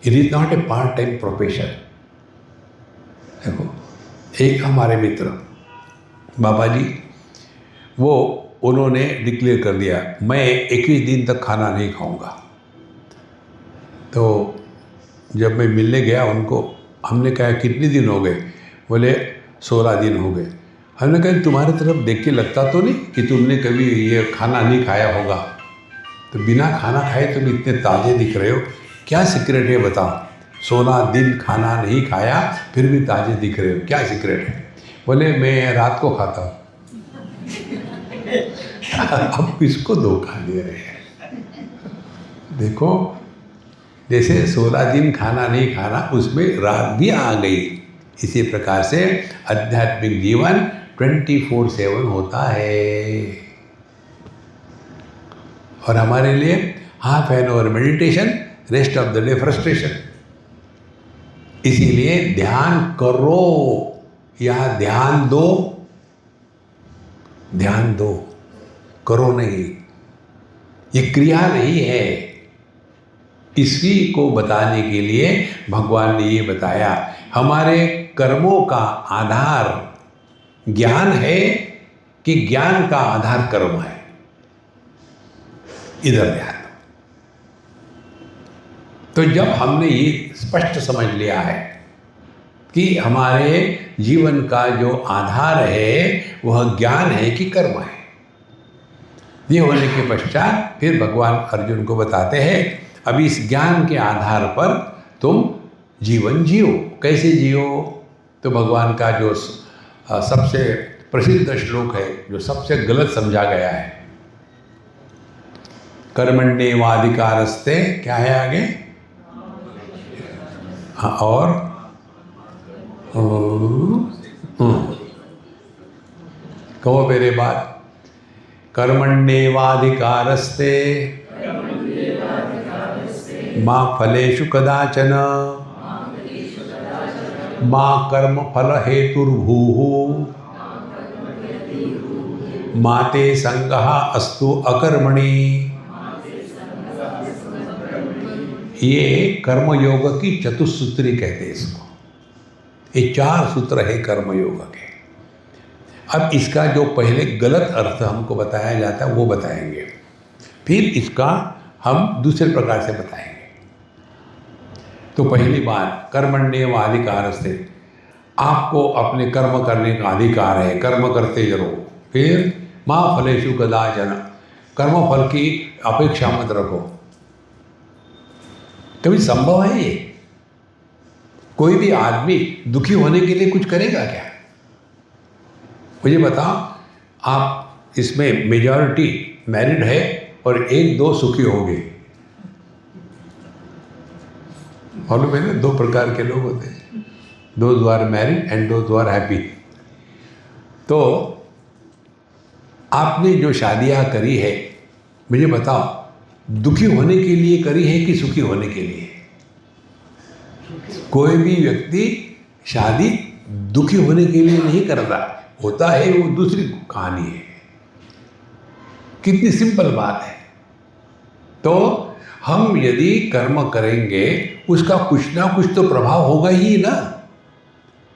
It is not a part time profession. देखो एक हमारे मित्र बाबा जी, वो उन्होंने डिक्लेयर कर दिया मैं 21 दिन तक खाना नहीं खाऊंगा। तो जब मैं मिलने गया उनको, हमने कहा कितने दिन हो गए? बोले 16 दिन हो गए। हमने कहा तुम्हारी तरफ देख के लगता तो नहीं कि तुमने कभी ये खाना नहीं खाया होगा, तो बिना खाना खाए तुम इतने ताज़े दिख रहे हो, क्या सीक्रेट है बताओ? 16 दिन खाना नहीं खाया फिर भी ताज़े दिख रहे हो, क्या सीक्रेट है? बोले मैं रात को खाता हूँ। अब किसको धोखा दे रहे हैं? देखो जैसे 16 दिन खाना नहीं खाना, उसमें रात भी आ गई। इसी प्रकार से आध्यात्मिक जीवन 24/7 होता है। और हमारे लिए half an hour meditation, rest of the day frustration. इसीलिए ध्यान करो या ध्यान दो, ध्यान दो, करो नहीं। ये क्रिया नहीं है। इसी को बताने के लिए भगवान ने ये बताया, हमारे कर्मों का आधार ज्ञान है कि ज्ञान का आधार कर्म है। इधर ध्यान। तो जब हमने ये स्पष्ट समझ लिया है कि हमारे जीवन का जो आधार है वह ज्ञान है कि कर्म है, ये होने के पश्चात फिर भगवान अर्जुन को बताते हैं अब इस ज्ञान के आधार पर तुम जीवन जियो। कैसे जियो? तो भगवान का जो सबसे प्रसिद्ध श्लोक है, जो सबसे गलत समझा गया है, कर्मण्येवाधिकारस्ते, क्या है आगे? हाँ, और कहो मेरे बात। कर्मण्येवाधिकारस्ते मा फलेषु कदाचन मा कर्म फल हेतुर्भूः मा ते संगः अस्तु अकर्मणि। ये कर्मयोग की चतुस्सूत्री कहते हैं इसको। ये 4 सूत्र है कर्मयोग के। अब इसका जो पहले गलत अर्थ हमको बताया जाता है वो बताएंगे, फिर इसका हम दूसरे प्रकार से बताएंगे। तो पहली बात, कर्मण्येवाधिकारस्ते, आपको अपने कर्म करने का अधिकार है, कर्म करते रहो। फिर मा फलेषु कदाचन, कर्म फल की अपेक्षा मत रखो। कभी संभव है ये? कोई भी आदमी दुखी होने के लिए कुछ करेगा क्या? मुझे बताओ, आप इसमें मेजॉरिटी मैरिड है और 1-2 सुखी हो गए। मालूम है ना, 2 प्रकार के लोग होते हैं, those who are married and those who are happy. तो आपने जो शादियां करी है, मुझे बताओ, दुखी होने के लिए करी है कि सुखी होने के लिए? कोई भी व्यक्ति शादी दुखी होने के लिए नहीं करता, होता है वो दूसरी कहानी है। कितनी सिंपल बात है। तो हम यदि कर्म करेंगे उसका कुछ ना कुछ तो प्रभाव होगा ही ना।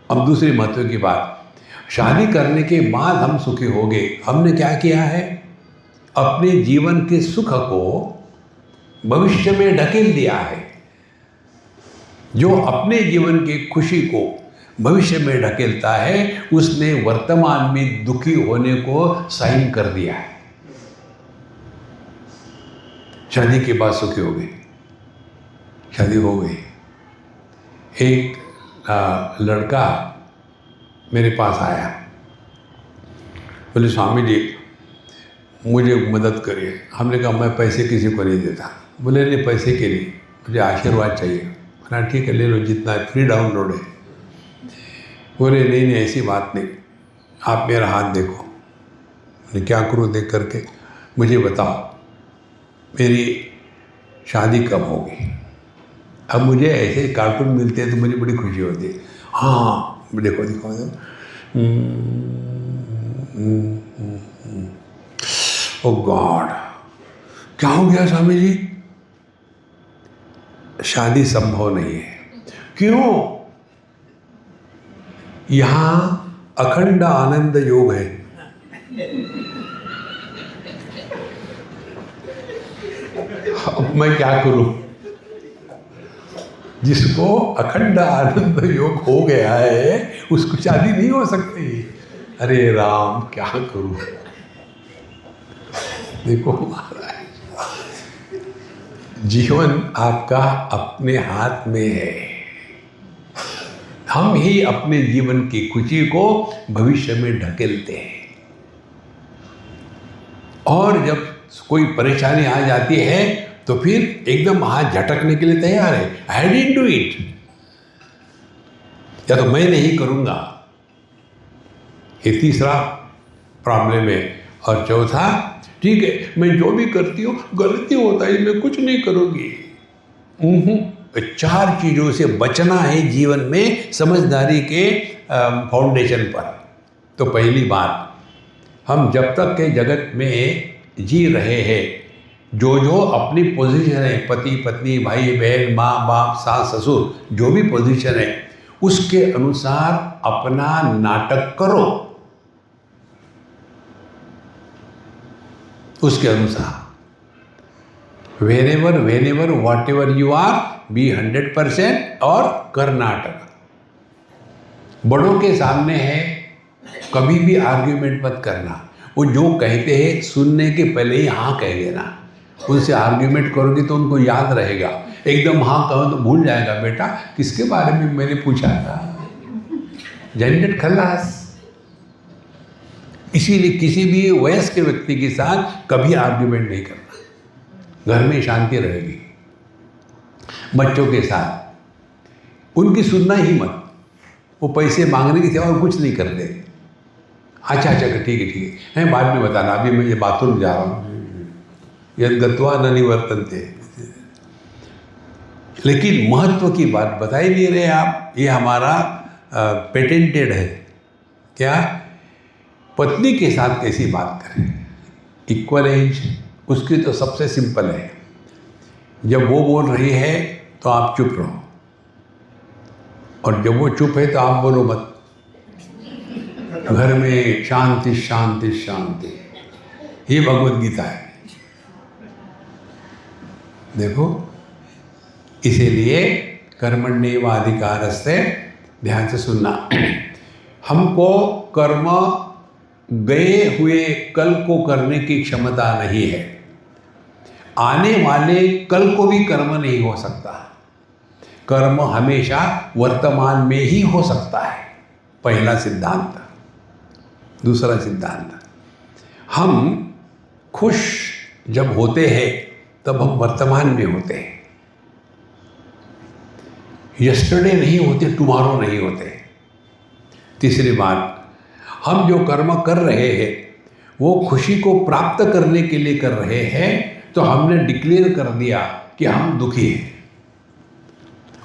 अब दूसरी महत्व की बात, शादी करने के बाद हम सुखी हो गए। हमने क्या किया है? अपने जीवन के सुख को भविष्य में ढकेल दिया है। जो अपने जीवन की खुशी को भविष्य में ढकेलता है, उसने वर्तमान में दुखी होने को साइन कर दिया है। शादी के बाद सुखी हो गई, शादी हो गई। एक लड़का मेरे पास आया, बोले स्वामी जी मुझे मदद करिए। हमने कहा मैं पैसे किसी को नहीं देता। बोले नहीं, पैसे के लिए, मुझे आशीर्वाद चाहिए। ना ठीक है, ले लो, जितना है, फ्री डाउनलोड है। बोले नहीं नहीं, ऐसी बात नहीं, आप मेरा हाथ देखो। मैं क्या करूँ देख करके? मुझे बताओ मेरी शादी कब होगी? अब मुझे ऐसे कार्टून मिलते हैं तो मुझे बड़ी खुशी होती है। हाँ देखो देखो, ओ गॉड, क्या हो गया स्वामी जी? शादी संभव नहीं है। क्यों? यहां अखंड आनंद योग है। अब मैं क्या करूं? जिसको अखंड आनंद योग हो गया है उसको शादी नहीं हो सकती। अरे राम, क्या करूं? देखो महाराज, जीवन आपका अपने हाथ में है। हम ही अपने जीवन की खुशी को भविष्य में ढकेलते हैं। और जब कोई परेशानी आ जाती है तो फिर एकदम हाथ झटकने के लिए तैयार है। आई डिडंट डू इट, या तो मैं नहीं करूंगा, ये तीसरा प्रॉब्लम है। और चौथा, ठीक है मैं जो भी करती हूँ गलती होता है, मैं कुछ नहीं करूँगी। 4 चीज़ों से बचना है जीवन में समझदारी के फाउंडेशन पर। तो पहली बात, हम जब तक के जगत में जी रहे हैं, जो अपनी पोजीशन है, पति पत्नी भाई बहन माँ बाप सास ससुर, जो भी पोजीशन है उसके अनुसार अपना नाटक करो। उसके अनुसार whenever whatever you are, be 100% और कर्नाटक। बड़ों के सामने है, कभी भी आर्ग्यूमेंट मत करना। वो जो कहते हैं सुनने के पहले ही हाँ कह देना। उनसे आर्ग्यूमेंट करोगे तो उनको याद रहेगा। एकदम हाँ कहो तो भूल जाएगा, बेटा किसके बारे में मैंने पूछा था, झंझट खलास। इसीलिए किसी भी वयस्क व्यक्ति के साथ कभी आर्ग्यूमेंट नहीं करना, घर में शांति रहेगी। बच्चों के साथ उनकी सुनना ही मत, वो पैसे मांगने की थे और कुछ नहीं करते। अच्छा ठीक है बाद में बताना, अभी मैं ये बाथरूम जा रहा हूँ, यद गत्वा न निवर्तन्ते। लेकिन महत्व की बात बता ही नहीं रहे आप। ये हमारा पेटेंटेड है क्या, पत्नी के साथ कैसी बात करें, इक्वल एज, उसकी तो सबसे सिंपल है। जब वो बोल रही है तो आप चुप रहो, और जब वो चुप है तो आप बोलो मत। घर में शांति शांति शांति, ये भगवत गीता है। देखो, इसीलिए कर्मण्येवाधिकारस्ते, ध्यान से सुनना, हमको कर्म गए हुए कल को करने की क्षमता नहीं है। आने वाले कल को भी कर्म नहीं हो सकता। कर्म हमेशा वर्तमान में ही हो सकता है, पहला सिद्धांत। दूसरा सिद्धांत, हम खुश जब होते हैं तब हम वर्तमान में होते हैं, यस्टरडे नहीं होते, टुमारो नहीं होते। तीसरी बात, हम जो कर्म कर रहे हैं वो खुशी को प्राप्त करने के लिए कर रहे हैं, तो हमने डिक्लेयर कर दिया कि हम दुखी हैं।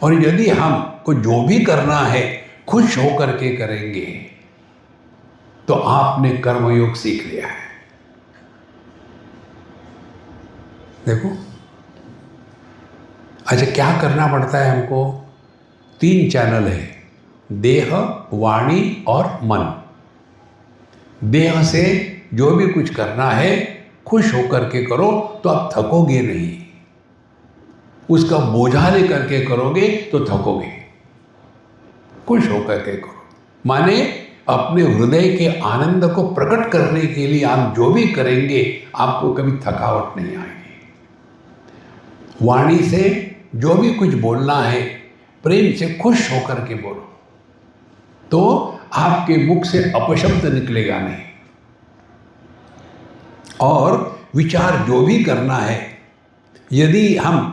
और यदि हमको जो भी करना है खुश होकर के करेंगे तो आपने कर्मयोग सीख लिया है। देखो, अच्छा क्या करना पड़ता है हमको? 3 चैनल है, देह, वाणी और मन। देह से जो भी कुछ करना है खुश होकर के करो तो आप थकोगे नहीं। उसका बोझा लेकर के करोगे तो थकोगे। खुश होकर के करो, माने अपने हृदय के आनंद को प्रकट करने के लिए आप जो भी करेंगे आपको कभी थकावट नहीं आएगी। वाणी से जो भी कुछ बोलना है प्रेम से खुश होकर के बोलो, तो आपके मुख से अपशब्द निकलेगा नहीं। और विचार जो भी करना है, यदि हम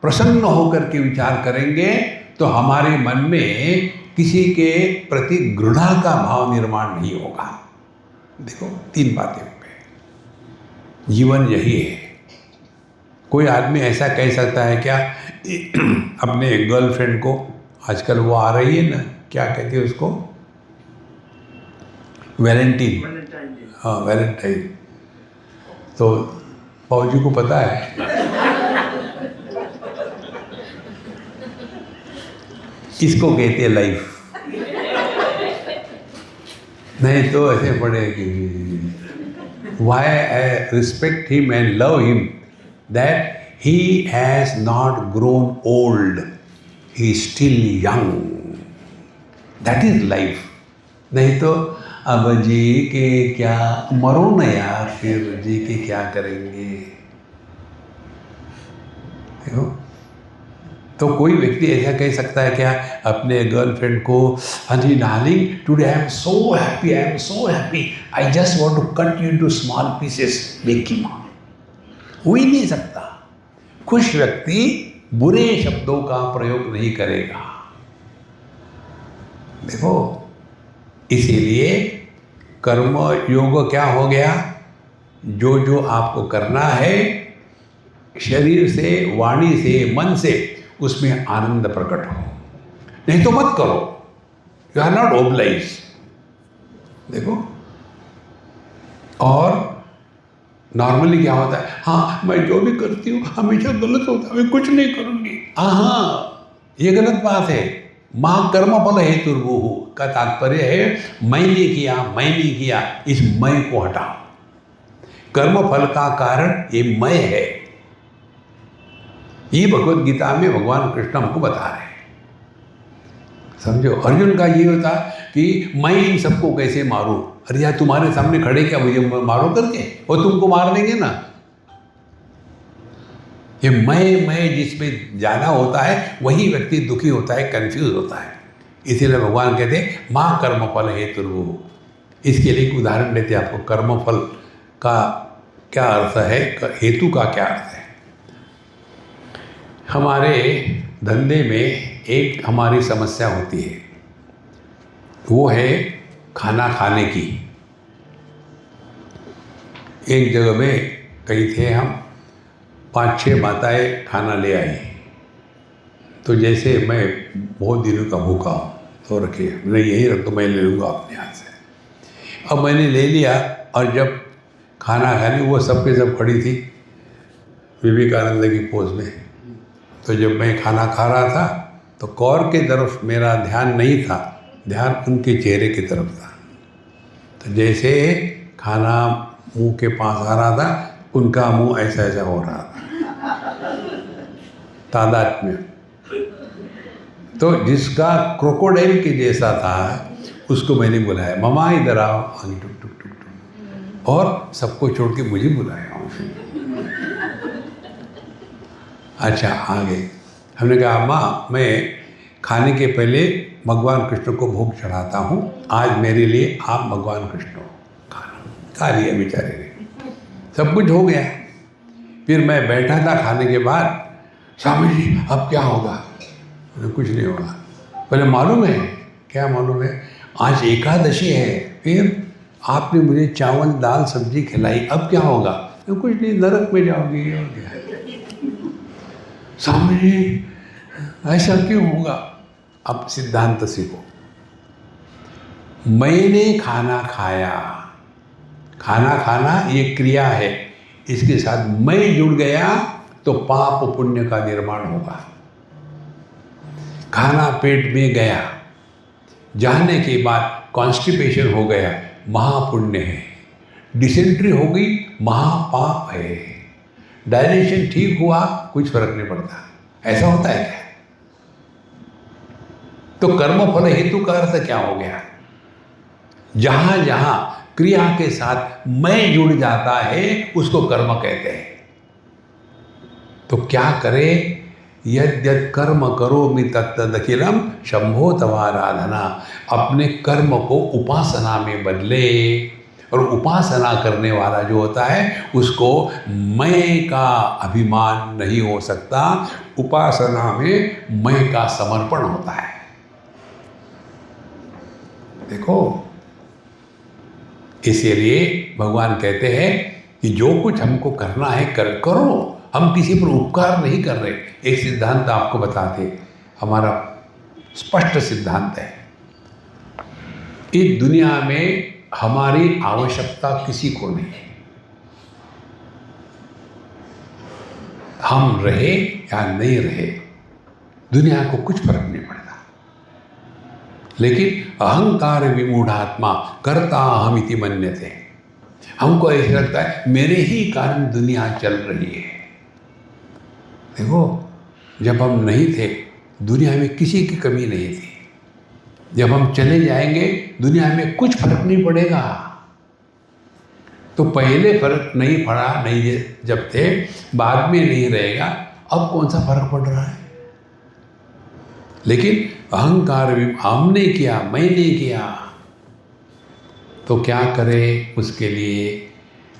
प्रसन्न होकर के विचार करेंगे तो हमारे मन में किसी के प्रति घृणा का भाव निर्माण नहीं होगा। देखो, 3 बातें पे जीवन यही है। कोई आदमी ऐसा कह सकता है क्या अपने गर्लफ्रेंड को, आजकल वो आ रही है ना, क्या कहते हैं उसको, वैलेंटाइन, हाँ वैलेंटाइन, तो फौजी को पता है किसको कहते हैं लाइफ, नहीं तो ऐसे पड़े कि why I respect him and love him that he has not grown old, he is still young, that is life. नहीं तो अब जी के क्या, मरो न यार, फिर जी के क्या करेंगे। देखो, तो कोई व्यक्ति ऐसा कह सकता है क्या अपने गर्लफ्रेंड को, honey darling today I am so happy, I just want to cut you into small pieces, make him. हो ही नहीं सकता। खुश व्यक्ति बुरे शब्दों का प्रयोग नहीं करेगा। देखो, इसीलिए कर्म योग क्या हो गया, जो जो आपको करना है शरीर से, वाणी से, मन से, उसमें आनंद प्रकट हो, नहीं तो मत करो। You are not oblige. देखो, और नॉर्मली क्या होता है, हाँ मैं जो भी करती हूँ हमेशा गलत होता है, मैं कुछ नहीं करूँगी। हाँ, ये गलत बात है। माँ कर्म फल हेतुर्भुः का तात्पर्य है मैंने किया, इस मैं को हटाओ। कर्म फल का कारण ये मैं है। ये भगवत गीता में भगवान कृष्ण हमको बता रहे हैं। समझो, अर्जुन का ये होता कि मैं इन सबको कैसे मारूं। अरे यार, तुम्हारे सामने खड़े क्या मुझे मारो करके, वो तुमको मार देंगे ना। ये मैं जिसमें ज़्यादा होता है वही व्यक्ति दुखी होता है, कंफ्यूज होता है। इसीलिए भगवान कहते हैं माँ कर्मफल हेतुर्भुः। इसके लिए एक उदाहरण देते हैं आपको, कर्मफल का क्या अर्थ है, हेतु का क्या अर्थ है। हमारे धंधे में एक हमारी समस्या होती है, वो है खाना खाने की। एक जगह में कहीं थे हम, 5-6 माताएं खाना ले आई। तो जैसे मैं बहुत दिनों का भूखा हूँ, तो रखिए नहीं यही रख दो, मैं ले लूँगा अपने हाथ से। अब मैंने ले लिया, और जब खाना खाने वो सब के सब खड़ी थी विवेकानंद की पोज में। तो जब मैं खाना खा रहा था तो कौर के तरफ मेरा ध्यान नहीं था, ध्यान उनके चेहरे की तरफ था। तो जैसे खाना मुंह के पास आ रहा था, उनका मुंह ऐसा ऐसा हो रहा था तादाद में। तो जिसका क्रोकोडाइल के जैसा था उसको मैंने बुलाया, मामा इधर आओ, आगे टुक टुक टुक टुक, और सबको छोड़ के मुझे बुलाया। अच्छा आगे हमने कहा माँ, मैं खाने के पहले भगवान कृष्ण को भोग चढ़ाता हूँ, आज मेरे लिए आप भगवान कृष्ण हो। खाना खा लिया बेचारे ने, सब कुछ हो गया। फिर मैं बैठा था खाने के बाद, स्वामी जी अब क्या होगा? कुछ नहीं होगा। पहले मालूम है क्या? मालूम है आज एकादशी है, फिर आपने मुझे चावल दाल सब्जी खिलाई, अब क्या होगा? कुछ नहीं, नरक में जाओगी। और क्या स्वामी जी ऐसा क्यों होगा? अब सिद्धांत सीखो। मैंने खाना खाया, खाना खाना ये क्रिया है, इसके साथ मैं जुड़ गया तो पाप पुण्य का निर्माण होगा। खाना पेट में गया, जाने के बाद कॉन्स्टिपेशन हो गया, महापुण्य है। डिसेंट्री हो गई, महापाप है। डायजेशन ठीक हुआ, कुछ फर्क नहीं पड़ता। ऐसा होता है क्या? तो कर्मफल हेतु का अर्थ क्या हो गया? जहां जहां क्रिया के साथ मैं जुड़ जाता है उसको कर्म कहते हैं। तो क्या करे? यद्यत् कर्म करोमि तत्तदखिलम शंभो तवाराधना। अपने कर्म को उपासना में बदले, और उपासना करने वाला जो होता है उसको मैं का अभिमान नहीं हो सकता, उपासना में मैं का समर्पण होता है। देखो, इसीलिए भगवान कहते हैं कि जो कुछ हमको करना है करो, हम किसी पर उपकार नहीं कर रहे। एक सिद्धांत आपको बताते, हमारा स्पष्ट सिद्धांत है, इस दुनिया में हमारी आवश्यकता किसी को नहीं है। हम रहे या नहीं रहे, दुनिया को कुछ फर्क नहीं पड़ता। लेकिन अहंकार विमूढ़ात्मा कर्ता हम इति मन्यते। हमको ऐसा लगता है मेरे ही कारण दुनिया चल रही है। देखो, जब हम नहीं थे दुनिया में किसी की कमी नहीं थी। जब हम चले जाएंगे दुनिया में कुछ फर्क नहीं पड़ेगा। तो पहले फर्क नहीं पड़ा, नहीं जब थे, बाद में नहीं रहेगा, अब कौन सा फर्क पड़ रहा है? लेकिन अहंकार भी हमने किया, मैंने किया, तो क्या करें? उसके लिए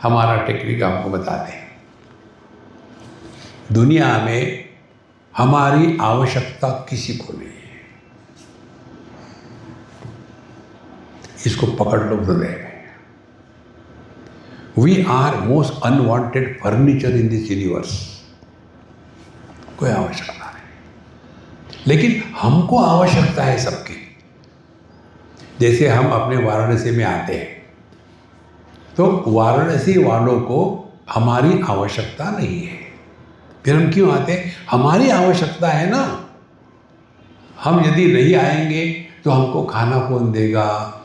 हमारा टेक्निक आपको बता दें। दुनिया में हमारी आवश्यकता किसी को नहीं है, इसको पकड़ लो हृदय में। We are most unwanted furniture in this universe. कोई आवश्यकता नहीं, लेकिन हमको आवश्यकता है सबकी। जैसे हम अपने वाराणसी में आते हैं, तो वाराणसी वालों को हमारी आवश्यकता नहीं है, फिर हम क्यों आते हैं? हमारी आवश्यकता है ना। हम यदि नहीं आएंगे तो हमको खाना कौन देगा?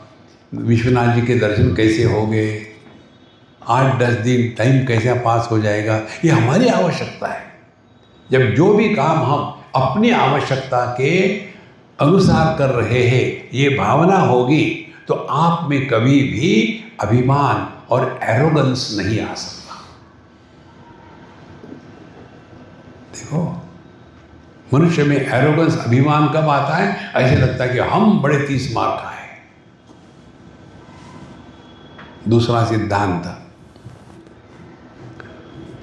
विश्वनाथ जी के दर्शन कैसे होंगे? 8-10 दिन टाइम कैसे पास हो जाएगा? ये हमारी आवश्यकता है। जब जो भी काम हम अपनी आवश्यकता के अनुसार कर रहे हैं, ये भावना होगी, तो आप में कभी भी अभिमान और एरोगेंस नहीं आ सकता। देखो मनुष्य में एरोगेंस, अभिमान कब आता है? ऐसे लगता है कि हम बड़े 30 मार खाए। दूसरा सिद्धांत,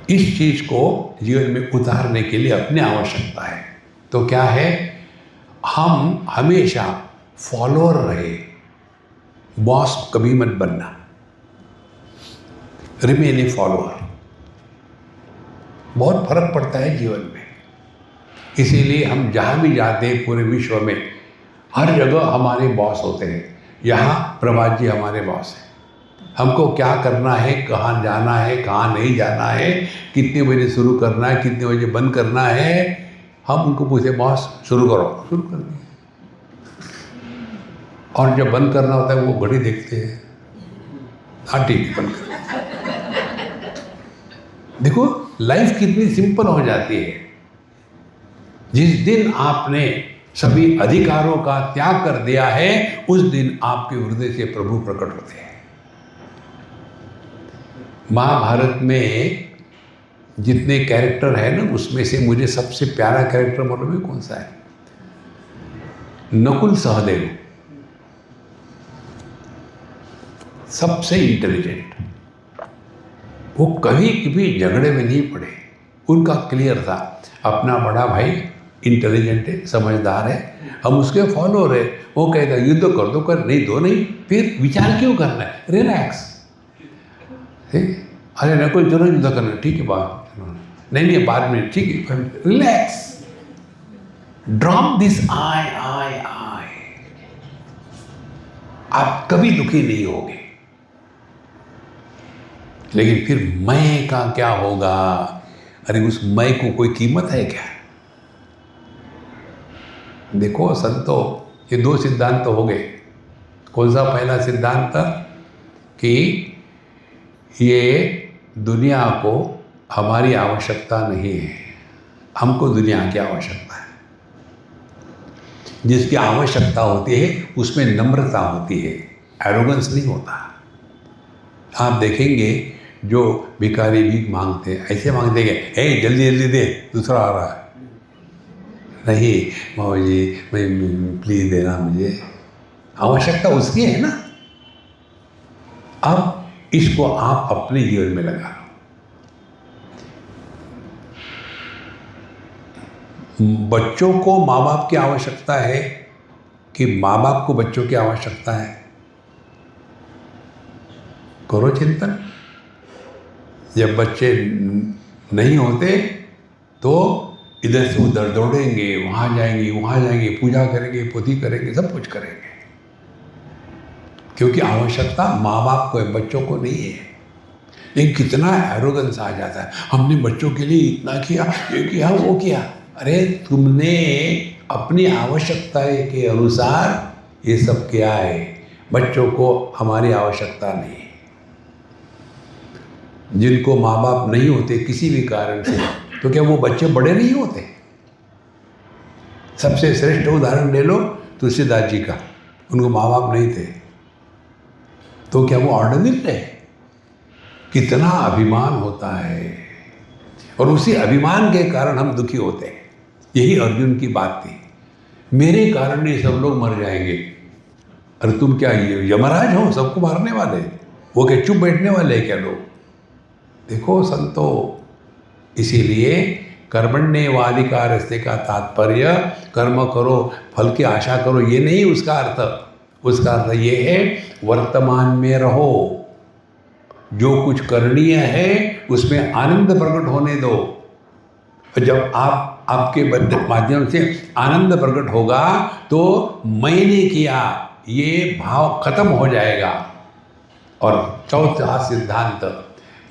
इस चीज को जीवन में उतारने के लिए अपनी आवश्यकता है। तो क्या है? हम हमेशा फॉलोअर रहे, बॉस कभी मत बनना, रिमेन ए फॉलोअर। बहुत फर्क पड़ता है जीवन में। इसीलिए हम जहाँ भी जाते हैं पूरे विश्व में, हर जगह हमारे बॉस होते हैं। यहाँ प्रभात जी हमारे बॉस हैं। हमको क्या करना है, कहाँ जाना है, कहाँ नहीं जाना है, कितने बजे शुरू करना है, कितने बजे बंद करना है, हम उनको पूछे बॉस शुरू करो, शुरू कर दिए। और जब बंद करना होता है वो घड़ी देखते हैं, हाँ ठीक है बंद कर। देखो लाइफ कितनी सिंपल हो जाती है। जिस दिन आपने सभी अधिकारों का त्याग कर दिया है, उस दिन आपके हृदय से प्रभु प्रकट होते हैं। महाभारत में जितने कैरेक्टर है ना, उसमें से मुझे सबसे प्यारा कैरेक्टर मालूम है कौन सा है? नकुल सहदेव। सबसे इंटेलिजेंट। वो कभी कभी झगड़े में नहीं पड़े। उनका क्लियर था, अपना बड़ा भाई इंटेलिजेंट है, समझदार है, हम उसके फॉलोअर है। वो कहता युद्ध कर दो, कर नहीं दो नहीं, फिर विचार क्यों करना है, रिलैक्स। अरे नकुल चलो युद्ध करना, ठीक है बात नहीं बाद में, ठीक है रिलैक्स। ड्रॉप दिस आई आई आई। आप कभी दुखी नहीं होगे। लेकिन फिर मैं का क्या होगा? अरे उस मैं को कोई कीमत है क्या? देखो संतो, ये 2 सिद्धांत तो हो गए। कौन सा पहला सिद्धांत? कि ये दुनिया को हमारी आवश्यकता नहीं है, हमको दुनिया की आवश्यकता है। जिसकी आवश्यकता होती है उसमें नम्रता होती है, एरोगेंस नहीं होता। आप देखेंगे जो भिखारी भीख मांगते हैं, ऐसे मांगते हैं, हे जल्दी जल्दी दे, दूसरा आ रहा है, नहीं मामा जी प्लीज देना मुझे, आवश्यकता उसकी है ना। अब इसको आप अपने जीवन में लगा लो। बच्चों को माँ बाप की आवश्यकता है कि माँ बाप को बच्चों की आवश्यकता है? करो चिंतन। जब बच्चे नहीं होते तो इधर से उधर दौड़ेंगे, वहाँ जाएंगे, पूजा करेंगे, पोथी करेंगे, सब कुछ करेंगे, क्योंकि आवश्यकता माँ बाप को है, बच्चों को नहीं है। लेकिन कितना एरोगेंस आ जाता है, हमने बच्चों के लिए इतना किया, ये किया, वो किया। अरे तुमने अपनी आवश्यकता के अनुसार ये सब किया है, बच्चों को हमारी आवश्यकता नहीं है। जिनको माँ बाप नहीं होते किसी भी कारण से, तो क्या वो बच्चे बड़े नहीं होते? सबसे श्रेष्ठ उदाहरण ले लो तुलसीदास जी का, उनको माँ बाप नहीं थे, तो क्या वो ऑर्डिनरी रहे? कितना अभिमान होता है, और उसी अभिमान के कारण हम दुखी होते हैं। यही अर्जुन की बात थी, मेरे कारण ये सब लोग मर जाएंगे। अरे तुम क्या यमराज हो, सबको मारने वाले? वो क्या चुप बैठने वाले क्या लोग? देखो संतो, इसीलिए कर्मण्येवाधिकारस्ते का तात्पर्य कर्म करो, फल की आशा करो, ये नहीं उसका अर्थ। उसका अर्थ ये है वर्तमान में रहो, जो कुछ करणीय है उसमें आनंद प्रकट होने दो। जब आपके माध्यम से आनंद प्रकट होगा तो मैंने किया ये भाव खत्म हो जाएगा। और चौथा सिद्धांत,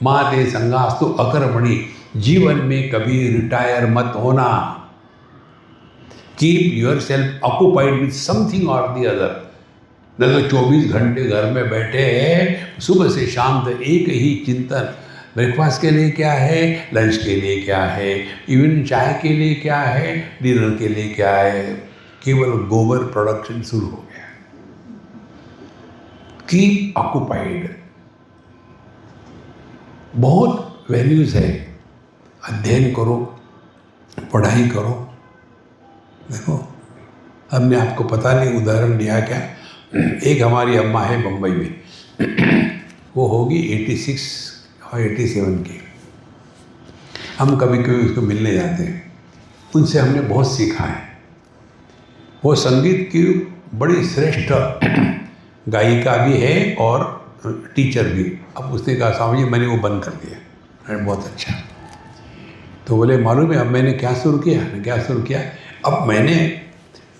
माते संगास्तु अकर्मणि, जीवन में कभी रिटायर मत होना। Keep your self occupied with something और दी अदर। न तो 24 घंटे घर में बैठे हैं, सुबह से शाम तक एक ही चिंतन, ब्रेकफास्ट के लिए क्या है, लंच के लिए क्या है, इवन चाय के लिए क्या है, डिनर के लिए क्या है। केवल गोबर प्रोडक्शन शुरू हो गया। Keep occupied. बहुत वैल्यूज है, अध्ययन करो, पढ़ाई करो। देखो, हमने आपको पता नहीं उदाहरण दिया क्या, एक हमारी अम्मा है बम्बई में, वो होगी 86 और 87 की। हम कभी कभी उसको मिलने जाते हैं, उनसे हमने बहुत सीखा है। वो संगीत की बड़ी श्रेष्ठ गायिका भी है और टीचर भी। अब उसने कहा स्वामी जी मैंने वो बंद कर दिया। अरे बहुत अच्छा। तो बोले मालूम है अब मैंने क्या शुरू किया? क्या शुरू किया? अब मैंने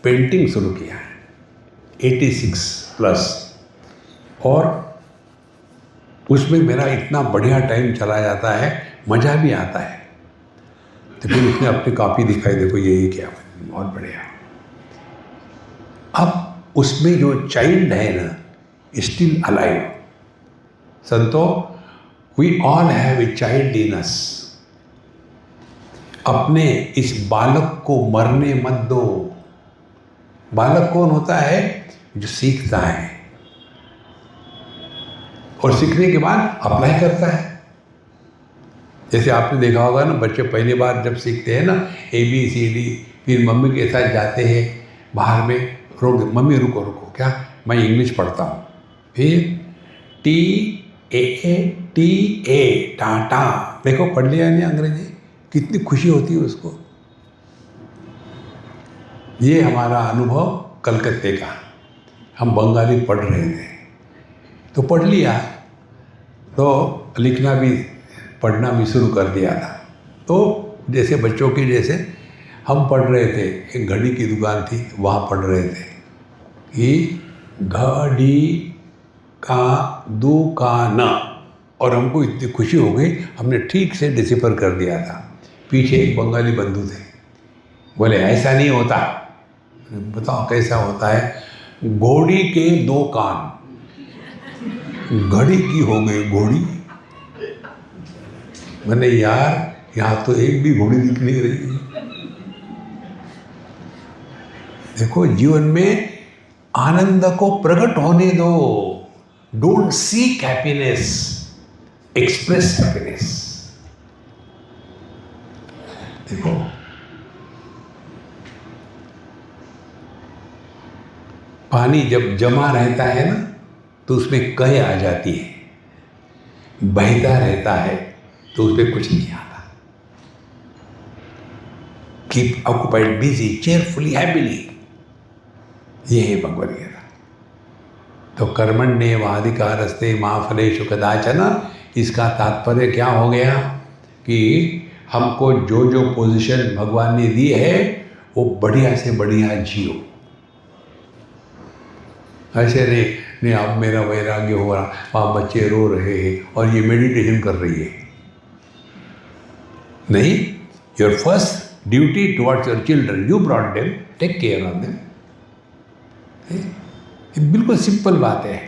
पेंटिंग शुरू किया है 86 प्लस, और उसमें मेरा इतना बढ़िया टाइम चला जाता है, मज़ा भी आता है। तो फिर उसने अपनी कॉपी दिखाई, देखो यही क्या, बहुत बढ़िया। अब उसमें जो चाइल्ड है ना, स्टिल अलाइव। संतो, we all have a child in us. अपने इस बालक को मरने मत दो। बालक कौन होता है? जो सीखता है और सीखने के बाद अप्लाई करता है। जैसे आपने देखा होगा ना, बच्चे पहली बार जब सीखते हैं ना ABCD, फिर मम्मी के साथ जाते हैं बाहर में, रोक मम्मी रुको रुको, क्या मैं इंग्लिश पढ़ता हूँ, फिर TATA टाटा, देखो पढ़ लिया नहीं अंग्रेजी, कितनी खुशी होती है उसको। ये हमारा अनुभव कलकत्ते का। हम बंगाली पढ़ रहे थे तो पढ़ लिया, तो लिखना भी पढ़ना भी शुरू कर दिया था। तो जैसे बच्चों के जैसे हम पढ़ रहे थे, एक घड़ी की दुकान थी वहाँ पढ़ रहे थे कि घड़ी का दुकान, और हमको इतनी खुशी हो गई हमने ठीक से डिसिफर कर दिया था। पीछे एक बंगाली बंधु थे, बोले ऐसा नहीं होता। बताओ कैसा होता है? घोड़ी के 2 कान, घड़ी की हो गई घोड़ी। मैंने यार यहाँ तो एक भी घोड़ी दिख नहीं रही। देखो जीवन में आनंद को प्रकट होने दो। Don't seek happiness, express happiness. देखो पानी जब जमा रहता है ना तो उसमें कह आ जाती है, बहता रहता है तो उसमें कुछ नहीं आता। Keep occupied, busy, cheerfully, happily, ये है भगवद गीता। तो कर्मण्येवाधिकारस्ते मा फलेषु कदाचन, इसका तात्पर्य क्या हो गया कि हमको जो जो पोजीशन भगवान ने दी है वो बढ़िया से बढ़िया जियो। ऐसे नहीं अब मेरा वैराग्य हो रहा, वहाँ बच्चे रो रहे हैं और ये मेडिटेशन कर रही है। नहीं, your first duty towards your children, you brought them, take care of them. ये बिल्कुल सिंपल बात है।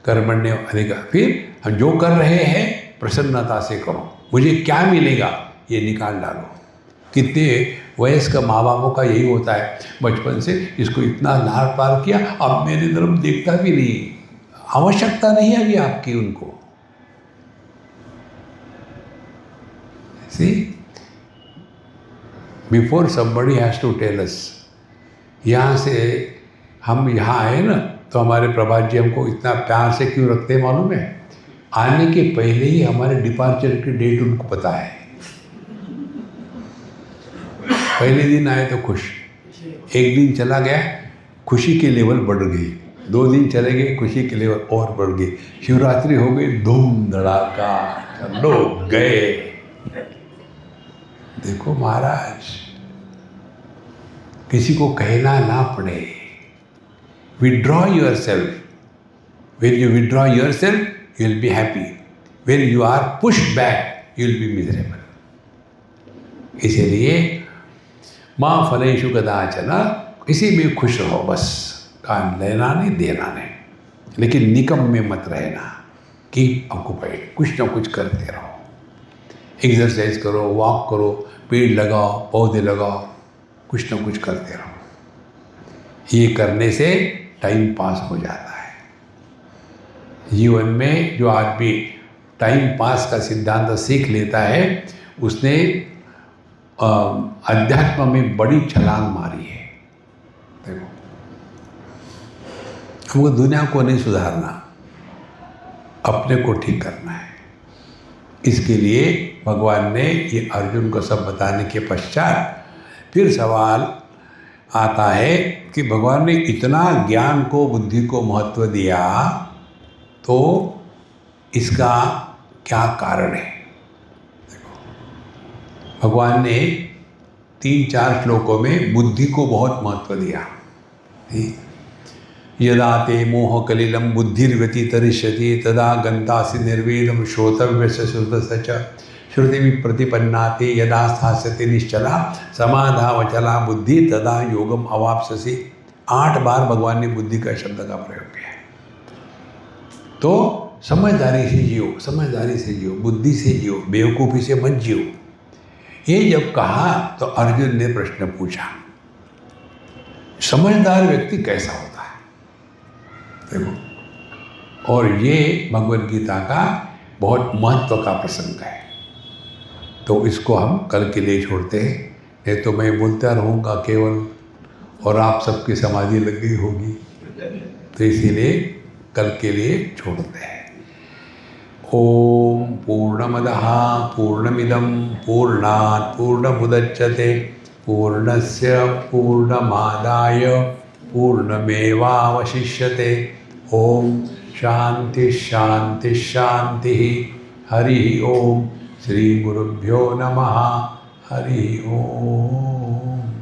कर्मण्य अधिकार, फिर हम जो कर रहे हैं प्रसन्नता से करो। मुझे क्या मिलेगा ये निकाल डालो। कितने वयस्क माँ बापों का यही होता है, बचपन से इसको इतना लाड़ पार किया, अब मेरी तरफ देखता भी नहीं। आवश्यकता नहीं है अभी आपकी उनको। See, before somebody has to tell us, यहाँ से हम यहाँ आए ना तो हमारे प्रभात जी हमको इतना प्यार से क्यों रखते हैं मालूम है? आने के पहले ही हमारे डिपार्चर की डेट उनको पता है। पहले दिन आए तो खुश, एक दिन चला गया खुशी की लेवल बढ़ गई, 2 दिन चले गए खुशी की लेवल और बढ़ गई, शिवरात्रि हो गई धूम धड़ाका, लोग गए। देखो महाराज, किसी को कहना ना पड़े। Withdraw yourself. When you withdraw yourself, you will be happy. When you are pushed back, you will be miserable. इसीलिए माँ फलेषु कदाचन, किसी में खुश रहो बस, काम लेना नहीं देना नहीं, लेकिन निकम में मत रहना। कीप ऑक्युपाइड, कुछ ना कुछ करते रहो। एक्सरसाइज करो, वॉक करो, पेड़ लगाओ, पौधे लगाओ, कुछ ना कुछ करते रहो। ये करने से टाइम पास हो जाता है। जीवन में जो आदमी टाइम पास का सिद्धांत सीख लेता है, उसने अध्यात्म में बड़ी छलांग मारी है। देखो, हमको दुनिया को नहीं सुधारना, अपने को ठीक करना है। इसके लिए भगवान ने ये अर्जुन को सब बताने के पश्चात फिर सवाल आता है कि भगवान ने इतना ज्ञान को, बुद्धि को महत्व दिया, तो इसका क्या कारण है? देखो, भगवान ने 3-4 श्लोकों में बुद्धि को बहुत महत्व दिया। यदा ते मोह कलिलम बुद्धिर्गति तरिष्यति तदा गन्तासि निर्वेदम श्रोतव्यस्य श्रुतस्य च श्रुति प्रतिपन्ना ते यदा स्थास्यति निश्चला समाधावचला बुद्धि तदा योगम अवाप्स्यसि। 8 बार भगवान ने बुद्धि का शब्द का प्रयोग किया है। तो समझदारी से जियो, समझदारी से जियो, बुद्धि से जियो, बेवकूफ़ी से मत जियो। ये जब कहा तो अर्जुन ने प्रश्न पूछा, समझदार व्यक्ति कैसा होता है? देखो, और ये भगवद गीता का बहुत महत्व का प्रसंग है। तो इसको हम कल के लिए छोड़ते हैं, नहीं तो मैं बोलता रहूँगा केवल और आप सबकी समाधि लग गई होगी। तो इसीलिए कल के लिए छोड़ते हैं। ओम पूर्णमदः पूर्णमिदं पूर्णात् पूर्णमुदच्यते पूर्णस्य पूर्णमादाय पूर्णमेवावशिष्यते। ओम शांति शांति शांति। हरि ओम। श्री गुरुभ्यो नमः। हरि ओम।